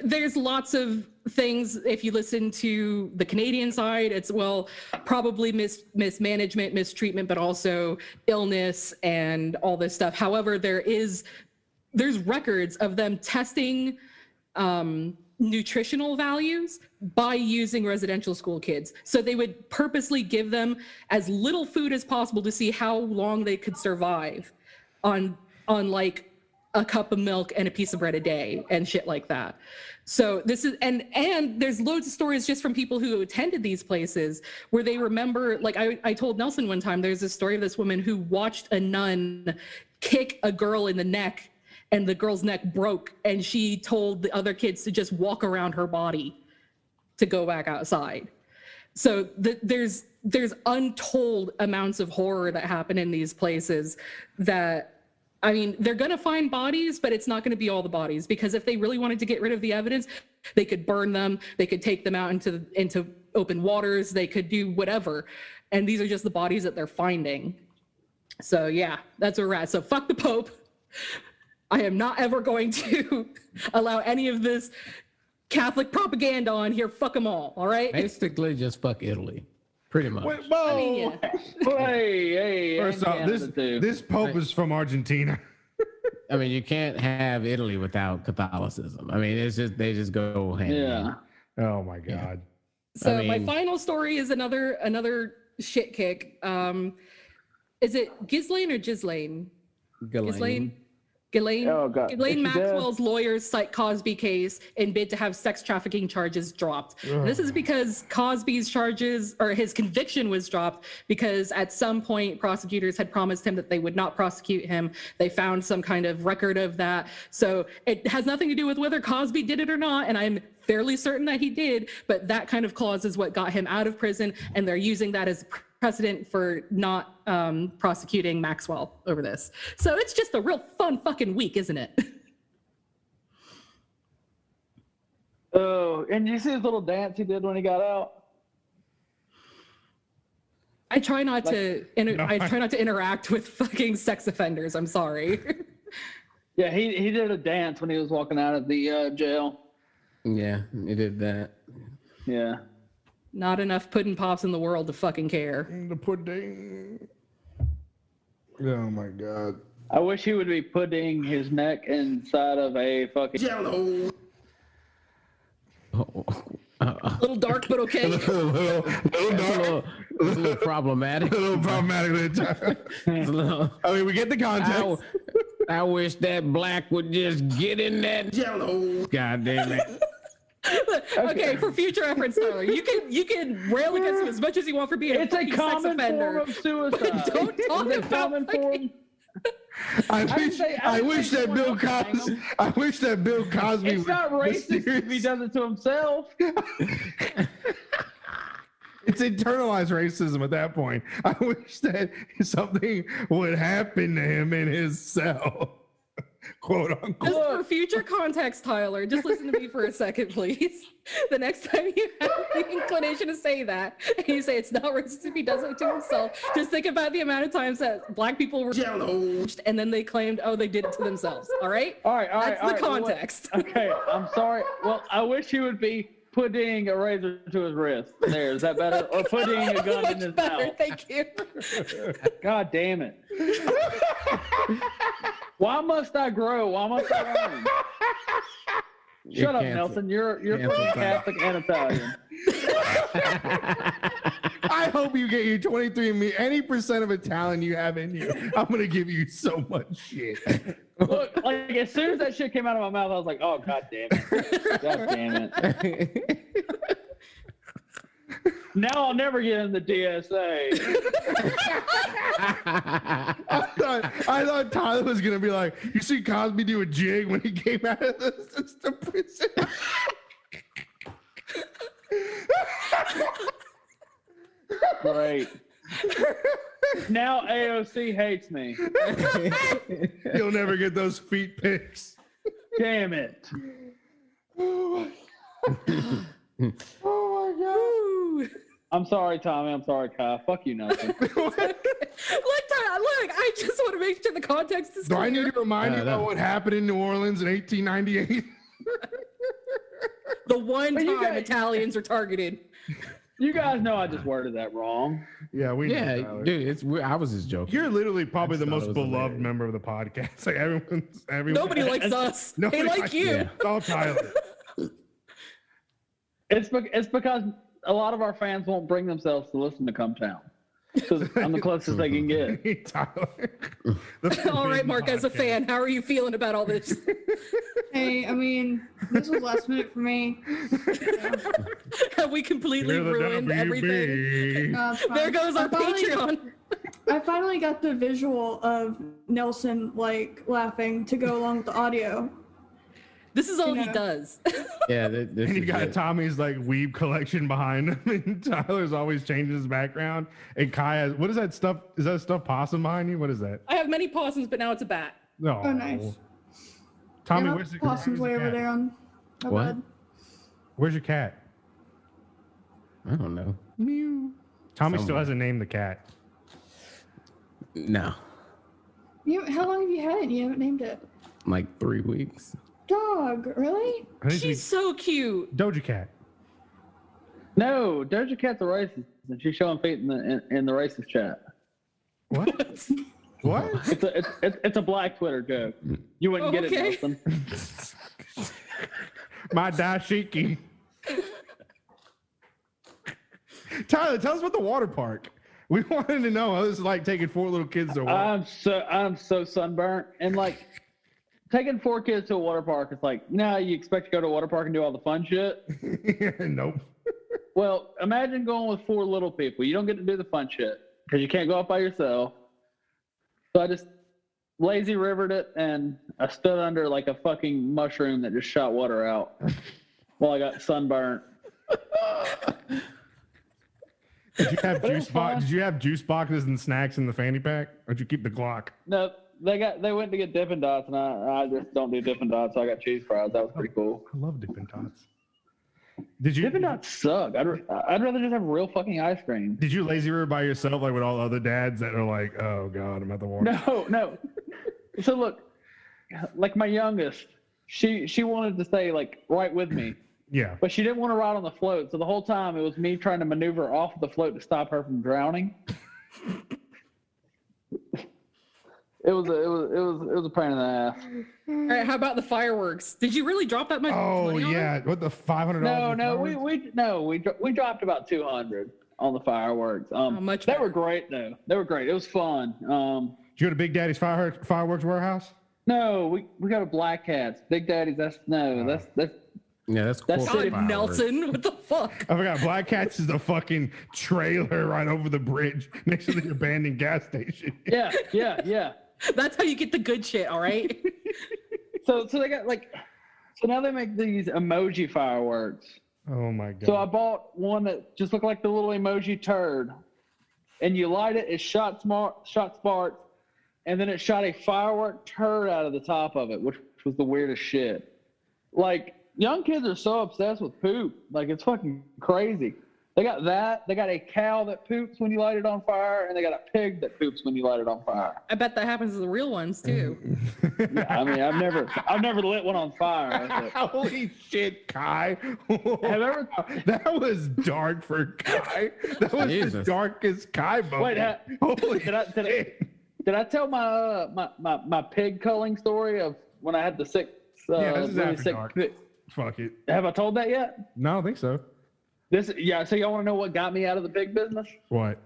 There's lots of things. If you listen to the Canadian side, it's probably mismanagement, mistreatment, but also illness and all this stuff. However, there's records of them testing nutritional values by using residential school kids. So they would purposely give them as little food as possible to see how long they could survive on like a cup of milk and a piece of bread a day and shit like that. So this is, and there's loads of stories just from people who attended these places where they remember, like I told Nelson one time, there's a story of this woman who watched a nun kick a girl in the neck and the girl's neck broke, and she told the other kids to just walk around her body to go back outside. So there's untold amounts of horror that happen in these places that, I mean, they're going to find bodies, but it's not going to be all the bodies, because if they really wanted to get rid of the evidence, they could burn them, they could take them out into open waters, they could do whatever. And these are just the bodies that they're finding. So yeah, that's where we're at. So fuck the Pope. I am not ever going to allow any of this Catholic propaganda on here. Fuck them all right? Basically, just fuck Italy. Pretty much. Wait, whoa. I mean, yeah. Hey, First off, this Pope is from Argentina. I mean, you can't have Italy without Catholicism. I mean, they just go hand in hand. Oh my God. So my final story is another shit kick. Is it Ghislaine or Ghislaine? Ghislaine Oh, God. Ghislaine Maxwell's lawyers cite Cosby case in bid to have sex trafficking charges dropped. This is because Cosby's charges, or his conviction, was dropped because at some point prosecutors had promised him that they would not prosecute him. They found some kind of record of that. So it has nothing to do with whether Cosby did it or not, and I'm fairly certain that he did, but that kind of clause is what got him out of prison, and they're using that as precedent for not prosecuting Maxwell over this. So it's just a real fun fucking week, isn't it? Oh, and you see his little dance he did when he got out? I try not to interact with fucking sex offenders. I'm sorry. Yeah, he did a dance when he was walking out of the jail. Yeah, he did that. Yeah. Not enough pudding pops in the world to fucking care. The pudding. Oh my God. I wish he would be putting his neck inside of a fucking Jello. Little dark, but okay. It's a little problematic. A little problematic. It's a little, I mean, we get the context. I wish that black would just get in that Jello. God damn it. Okay, for future reference, Tyler, you can rail against him as much as you want for being It's a fucking common sex offender. form of suicide. Don't talk It's a about common form. I didn't wish say that Bill someone else hang Cosby. him. I wish that Bill Cosby. It's not racist if he does it to himself. It's internalized racism at that point. I wish that something would happen to him in his cell, quote Just unquote. for future context, Tyler, just listen to me for a second, please. The next time you have the inclination to say that, and you say it's not racist if he does it to himself, just think about the amount of times that black people were and then they claimed, oh, they did it to themselves. All right? All right. That's the Well, context. okay, I'm sorry. Well, I wish he would be putting a razor to his wrist. There, is that better? Or putting a gun in Much his better, mouth. thank you. God damn it. Why must I grow? Why must I learn? You're Shut up, canceled. Nelson. You're Canceled fucking time. Catholic and Italian. I hope you get your 23andMe. Any percent of Italian you have in you, I'm gonna give you so much shit. Look, like as soon as that shit came out of my mouth, I was like, oh god damn it. God damn it. Now I'll never get in the DSA. I thought Tyler was gonna be like, you see Cosby do a jig when he came out of the prison. Great. Now AOC hates me. You'll never get those feet pics. Damn it. Oh my god. Ooh. I'm sorry, Tommy. I'm sorry, Kyle. Fuck you, Nelson. Look, Tyler, look, I just want to make sure the context is Do clear. I need to remind you about what happened in New Orleans in 1898? The one But you time guys- Italians are targeted. You guys know I just worded that wrong. Yeah, we know, Yeah, Tyler. dude, it's weird. I was just joking. You're literally probably I the just thought most it was beloved hilarious. member of the podcast. Like everyone. Nobody likes us. Nobody They like likes- you. Yeah. It's all Tyler. It's because a lot of our fans won't bring themselves to listen to Come Town. Because I'm the closest they can get. Tyler. All right, Mark, as a fan, how are you feeling about all this? Hey, I mean, this was last minute for me. Have we completely ruined everything? It's fine. There goes our Patreon. I finally got the visual of Nelson like laughing to go along with the audio. This is all he Yeah. does. Yeah, this And you is got it. Tommy's like weeb collection behind him, and Tyler's always changing his background. And Kai has, what is that stuff? Is that a stuffed possum behind you? What is that? I have many possums, but now it's a bat. No. Oh, nice. Tommy, Yeah, where's the possum's way where's the over cat? there on my What? bed. Where's your cat? I don't know. Mew. Tommy still Somewhere. hasn't named the cat. No, How long have you had it? You haven't named it. like 3 weeks. Dog, really? I think She's so cute. Doja Cat. No, Doja Cat's a racist, and she's showing feet in the racist chat. What? What? It's a black Twitter joke. You wouldn't get Okay. it, Nelson. My dashiki. Tyler, tell us about the water park. We wanted to know how this is like taking 4 little kids to walk. I'm so sunburnt, and like taking 4 kids to a water park. It's like, you expect to go to a water park and do all the fun shit. Nope. Well, imagine going with 4 little people. You don't get to do the fun shit because you can't go out by yourself. So I just lazy rivered it, and I stood under like a fucking mushroom that just shot water out while I got sunburnt. Did you have But it juice was fun. Did you have juice boxes and snacks in the fanny pack, or did you keep the Glock? No, they went to get Dippin' Dots, and I just don't do Dippin' Dots, so I got cheese fries. That was pretty cool. I love Dippin' Dots. Did you Dippin' Dots suck. I'd rather just have real fucking ice cream. Did you lazy river by yourself, like with all other dads that are like, "Oh God, I'm at the water." No. So look, like my youngest, she wanted to stay like right with me, Yeah. but she didn't want to ride on the float. So the whole time it was me trying to maneuver off the float to stop her from drowning. It was a pain in the ass. All right, how about the fireworks? Did you really drop that much Oh money on yeah. them? What the $500? No, we dropped about 200 on the fireworks. much They better. were great though. They were great. It was fun. Did you go to Big Daddy's fireworks warehouse? No, we got a Black Cats. Big Daddy's. That's Yeah, that's That's cool. city God, Nelson, what the fuck? I forgot. Black Cats is the fucking trailer right over the bridge next to the abandoned gas station. yeah. That's how you get the good shit, all right? So they got like, so now they make these emoji fireworks. Oh my god. So I bought one that just looked like the little emoji turd, and you light it, it shot sparks, and then it shot a firework turd out of the top of it, which was the weirdest shit. Like, young kids are so obsessed with poop. Like, it's fucking crazy. They got that. They got a cow that poops when you light it on fire, and they got a pig that poops when you light it on fire. I bet that happens to the real ones too. Yeah, I mean, I've never lit one on fire. Holy shit, Kai. That was dark for Kai. That was the Jesus. darkest Kai moment. Wait, Holy did I tell my pig culling story of when I had the sick? Yeah, this is really after sick dark. pig? Fuck it. Have I told that yet? No, I don't think so. So y'all want to know what got me out of the pig business? What?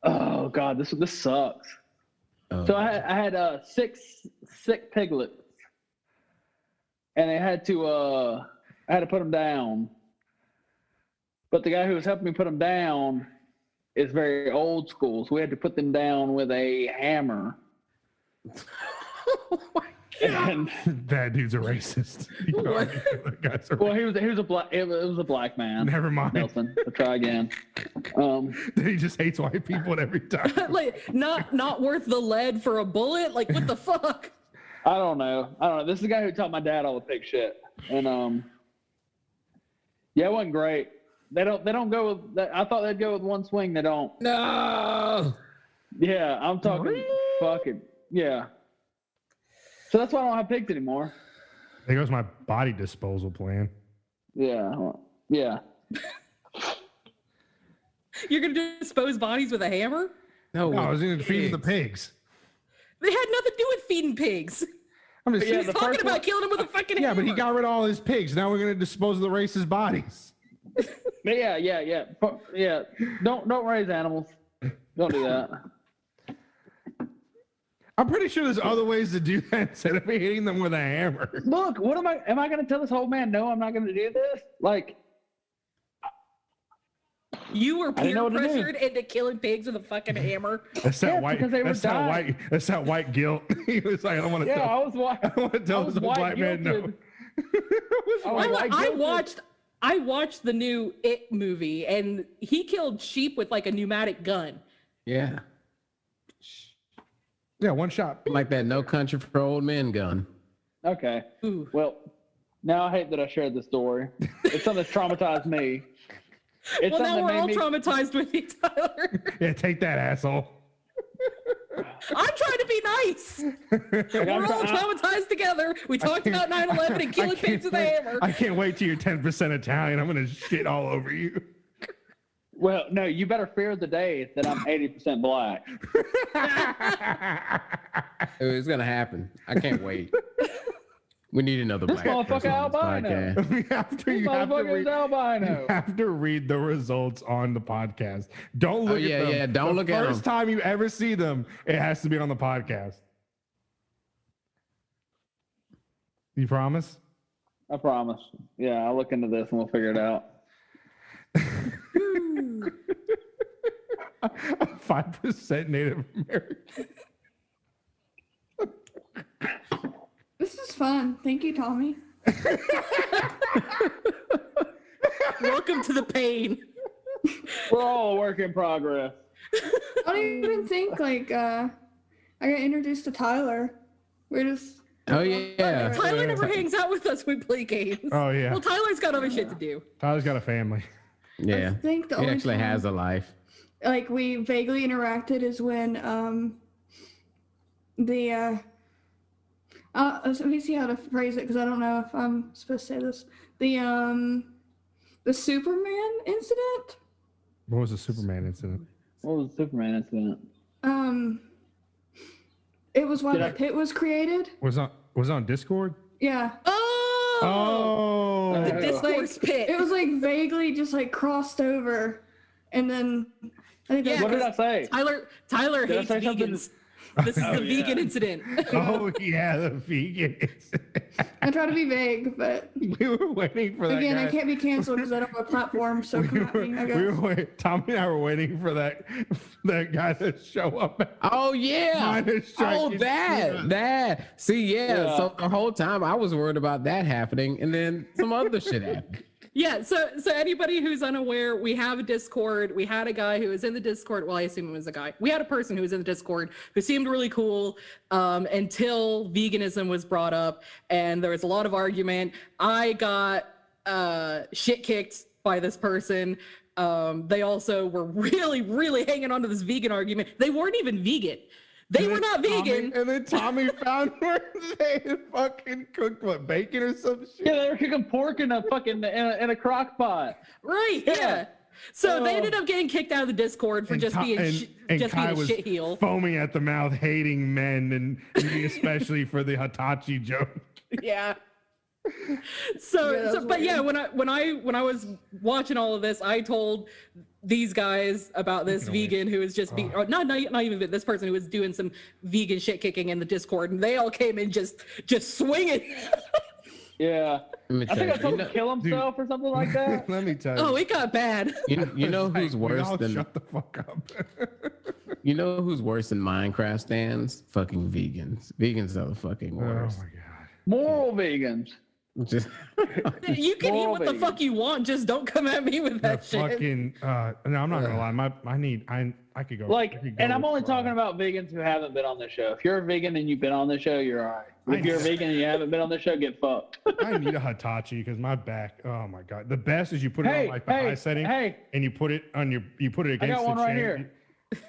Oh God, this sucks. Oh. So I had 6 sick piglets, and I had to put them down. But the guy who was helping me put them down is very old school, so we had to put them down with a hammer. And That dude's a racist. You already know that guy's a well, he was a black. It was a black man. Never mind. Nelson. I'll try again. He just hates white people every time. Like, not worth the lead for a bullet? Like, what the fuck? I don't know. This is the guy who taught my dad all the pig shit, and yeah, it wasn't great. They don't go with that. I thought they'd go with one swing. They don't. No. Yeah, I'm talking fucking yeah. So that's why I don't have pigs anymore. There goes my body disposal plan. Yeah, yeah. You're gonna dispose bodies with a hammer? No, I was going to feed the pigs. They had nothing to do with feeding pigs. I'm just Yeah, He's the talking first about one- killing them with a fucking hammer. yeah, but he got rid of all his pigs. Now we're going to dispose of the racist bodies. But yeah. Don't raise animals. Don't do that. I'm pretty sure there's other ways to do that instead of hitting them with a hammer. Look, what am I going to tell this old man? No, I'm not going to do this. Like, You were didn't know peer what to do. pressured into killing pigs with a fucking hammer. That's that Yeah, white. because they were dying. That's that white guilt. He was like, I don't want to yeah, tell. I was I don't want to tell this old black man no. I watched the new It movie, and he killed sheep with like a pneumatic gun. Yeah. Yeah, one shot. Like that No Country for Old Men gun. Okay. Ooh. Well, now I hate that I shared this story. It's something that's traumatized me. It's Well, now something we're that all made me. traumatized with you, Tyler. Yeah, take that, asshole. I'm trying to be nice. We're all traumatized together. We talked about 9/11 and killing pigs with a hammer. I can't wait till you're 10% Italian. I'm going to shit all over you. Well, no, you better fear the day that I'm 80% black. It's gonna happen. I can't wait. We need another This black person motherfucker on this albino. podcast. You have to Motherfucker is albino. You have to read the results on the podcast. Don't look yeah, at them. yeah, don't look at them. First time you ever see them, it has to be on the podcast. You promise? I promise. Yeah, I'll look into this and we'll figure it out. 5% Native American. This is fun. Thank you, Tommy. Welcome to the pain. We're all a work in progress. I don't even think like I got introduced to Tyler. We're just Oh yeah. Tyler never hangs out with us when we play games. Oh, yeah. Well, Tyler's got other shit to do. Tyler's got a family. Yeah. I think the He only actually time, has a life. like we vaguely interacted is when let me see how to phrase it because I don't know if I'm supposed to say this. The Superman incident. What was the Superman incident? What was the Superman incident? It was when Did the I- pit was created. Was it on Discord? Yeah. Oh. The discourse pit. It was like vaguely just like crossed over, and then I think Yeah. that's What did I say? Tyler Did I hates say something? vegans. This is Oh, the yeah. vegan incident. Oh yeah, the vegan. I try to be vague, but We were waiting for that again, guy. I can't be canceled because I don't have a platform. So come at me, I guess. Tommy and I were waiting for that guy to show up. Oh yeah. Minor strike Oh is that. See, Yeah. So the whole time I was worried about that happening, and then some other shit happened. Yeah, so anybody who's unaware, we have a Discord. We had a guy who was in the Discord. Well, I assume it was a guy. We had a person who was in the Discord who seemed really cool until veganism was brought up, and there was a lot of argument. I got shit kicked by this person. They also were really, really hanging on to this vegan argument. They weren't even vegan. They were not vegan. And then Tommy found where they had fucking cooked what, bacon or some shit. Yeah, they were cooking pork in a fucking in a crock pot. Right, yeah. So they ended up getting kicked out of the Discord for just being and just Kai being a was shitheel. foaming at the mouth, hating men, and me especially for the Hitachi joke. Yeah. Yeah, So that's but yeah, weird. when I was watching all of this, I told these guys about this vegan who was just being not even this person who was doing some vegan shit kicking in the Discord, and they all came in just swinging. Yeah. Let me I think I tell told you, him to kill himself or something like that. Let me tell you. Oh, it got bad. you know Like, who's we worse all than shut the fuck up. you know who's worse than Minecraft stands? Fucking vegans. Vegans are the fucking Oh worst. my god. Moral vegans. Just You can eat Moral what the vegan. fuck you want, just don't come at me with The that shit. fucking no, I'm not gonna lie. I could go. I Like, could go and I'm only with, talking about vegans who haven't been on this show. If you're a vegan and you've been on the show, you're all right. If you're a vegan and you haven't been on the show, get fucked. I need a Hitachi because my back. Oh my god. The best is you put it on like the high setting, and you put it on you put it I against got one the right chair. here.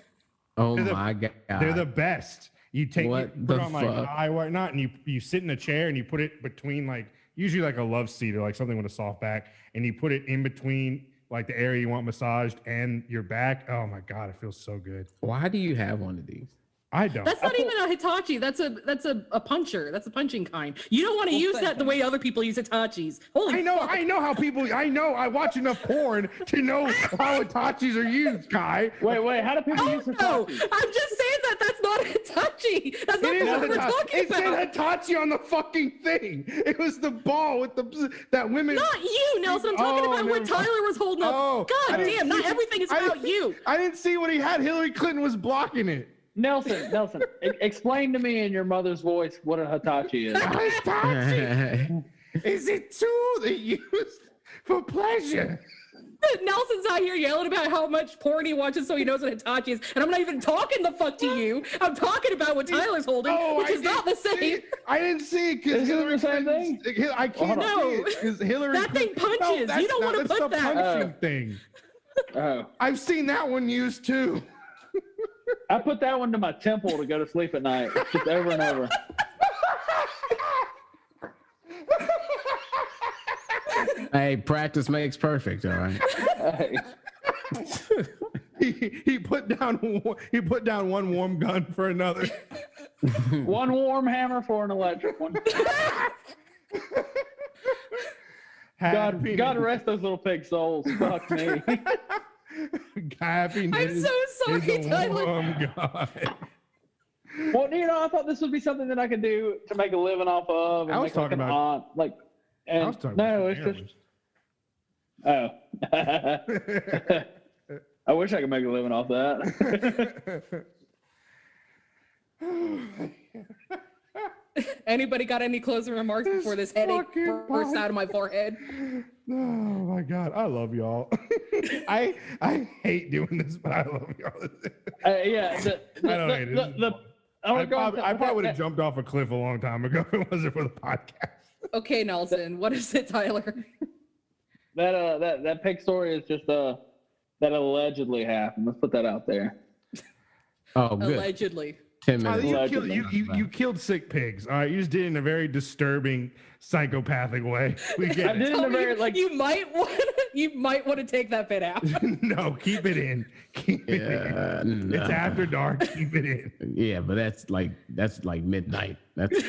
oh They're the- my god. They're the best. You take What you put the it on like fuck? high whatnot, and you sit in a chair and you put it between like usually like a love seat or like something with a soft back, and you put it in between like the area you want massaged and your back. Oh my god, it feels so good. Why do you have one of these? I don't. That's not even a Hitachi. That's a puncher. That's a punching kind. You don't want to use that the way other people use Hitachis. Holy fuck. I know how people. I watch enough porn to know how Hitachis are used, Kai. Wait, how do people use No, Hitachi? I'm just saying that's not a Hitachi. That's not It the is one we're Hitachi. talking It said about. Hitachi on the fucking thing. It was the ball with that women. Not you, Nelson. I'm talking Oh, about what never mind. Tyler was holding up. Oh, I God didn't damn, not see- everything is I about didn't- you. I didn't see what he had. Hillary Clinton was blocking it. Nelson, explain to me in your mother's voice what a Hitachi is. Hitachi is a tool they use for pleasure. Nelson's out here yelling about how much porn he watches so he knows what Hitachi is. And I'm not even talking the fuck to you. I'm talking about what Tyler's holding, which is not the same. I didn't see it because Isn't it Hillary the same Clinton. I can't hold on. see it because Hillary. That thing Clinton- punches. that's You don't wanna that's put the that. punching thing. Oh, I've seen that one used too. I put that one to my temple to go to sleep at night, just over and over. Hey, practice makes perfect, all right? Hey, He put down one warm gun for another. one warm hammer for an electric one. God rest those little pig souls. Fuck me. Happiness I'm so sorry, is a Tyler. warm gun. Well, I thought this would be something that I could do to make a living off of. And I was make like talking an about- aunt, like, and I was talking no, about it's just. Oh. I wish I could make a living off that. Anybody got any closing remarks before this headache fucking bursts out of my forehead? Oh my god, I love y'all. I hate doing this, but I love y'all. Yeah. I don't hate it. I probably would have jumped off a cliff a long time ago if it wasn't for the podcast. Okay, Nelson, what is it, Tyler? That pig story is just that allegedly happened. Let's put that out there. Oh, good. Allegedly. 10 Tyler, minutes. you killed sick pigs. All right, you just did it in a very disturbing, psychopathic way. We get I it. did in Tell a me very like you might want to take that bit out. No, keep it in. Keep it in. Yeah, It's nah. after dark. Keep it in. Yeah, but that's like midnight. That's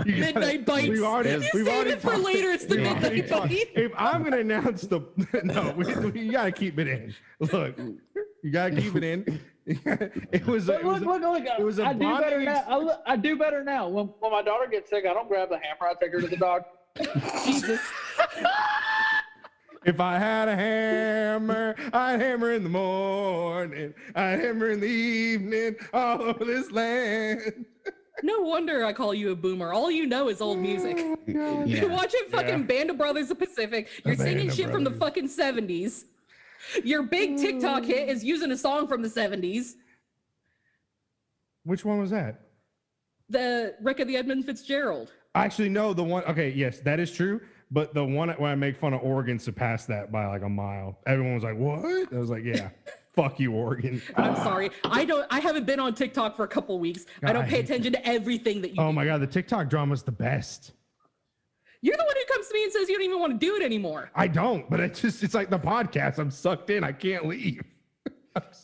You Midnight bites. We've already, You we've save already it for talked- later. It's the we've already midnight talked- bite. If I'm gonna announce the no, you gotta keep it in. Look, you gotta keep it in It was. But It was. look. It was a I do better bonding now. I do better now. When my daughter gets sick, I don't grab the hammer. I take her to the doctor. Jesus. If I had a hammer, I'd hammer in the morning. I'd hammer in the evening all over this land. No wonder I call you a boomer. All you know is old music. Yeah. You're watching fucking Yeah. Band of Brothers of the Pacific. You're Band singing of shit from the Brothers. fucking 70s. Your big TikTok hit is using a song from the 70s. Which one was that? The Rick of the Edmund Fitzgerald. Actually, no, the one. Okay, yes, that is true. But the one when I make fun of Oregon surpassed that by like a mile. Everyone was like, "What?" I was like, "Yeah, fuck you, Oregon." I'm sorry. I haven't been on TikTok for a couple weeks. I don't I pay hate attention to everything that you Oh do. my god, the TikTok drama's the best. You're the one who comes to me and says you don't even want to do it anymore. I don't, but it's like the podcast. I'm sucked in. I can't leave.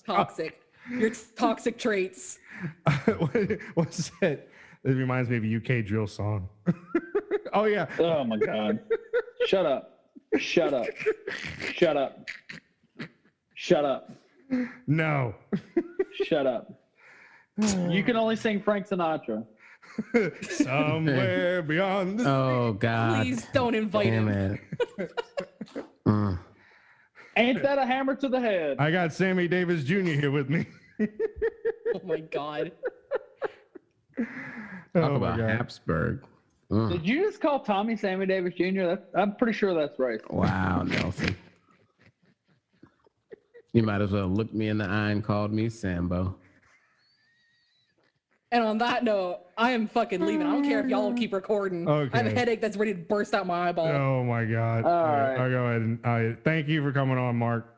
Toxic. Your toxic traits. What's that? It reminds me of a UK drill song. Oh yeah. Oh my god! Shut up! Shut up! Shut up! Shut up! No. Shut up! You can only sing Frank Sinatra. Somewhere beyond the Oh God. Please don't invite Damn him. it. Ain't that a hammer to the head? I got Sammy Davis Jr. here with me. Oh my god. Talk Oh my about God. Habsburg. Did you just call Tommy Sammy Davis Jr.? I'm pretty sure that's right. Wow, Nelson. You might as well look me in the eye and called me Sambo. And on that note, I am fucking leaving. I don't care if y'all keep recording. I have a Okay. headache that's ready to burst out my eyeball. Oh my God. All right, right. I'll go ahead and thank you for coming on, Mark.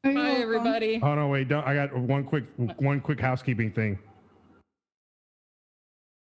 Are you Bye, welcome? everybody. Oh no, wait, don't. I got one quick housekeeping thing.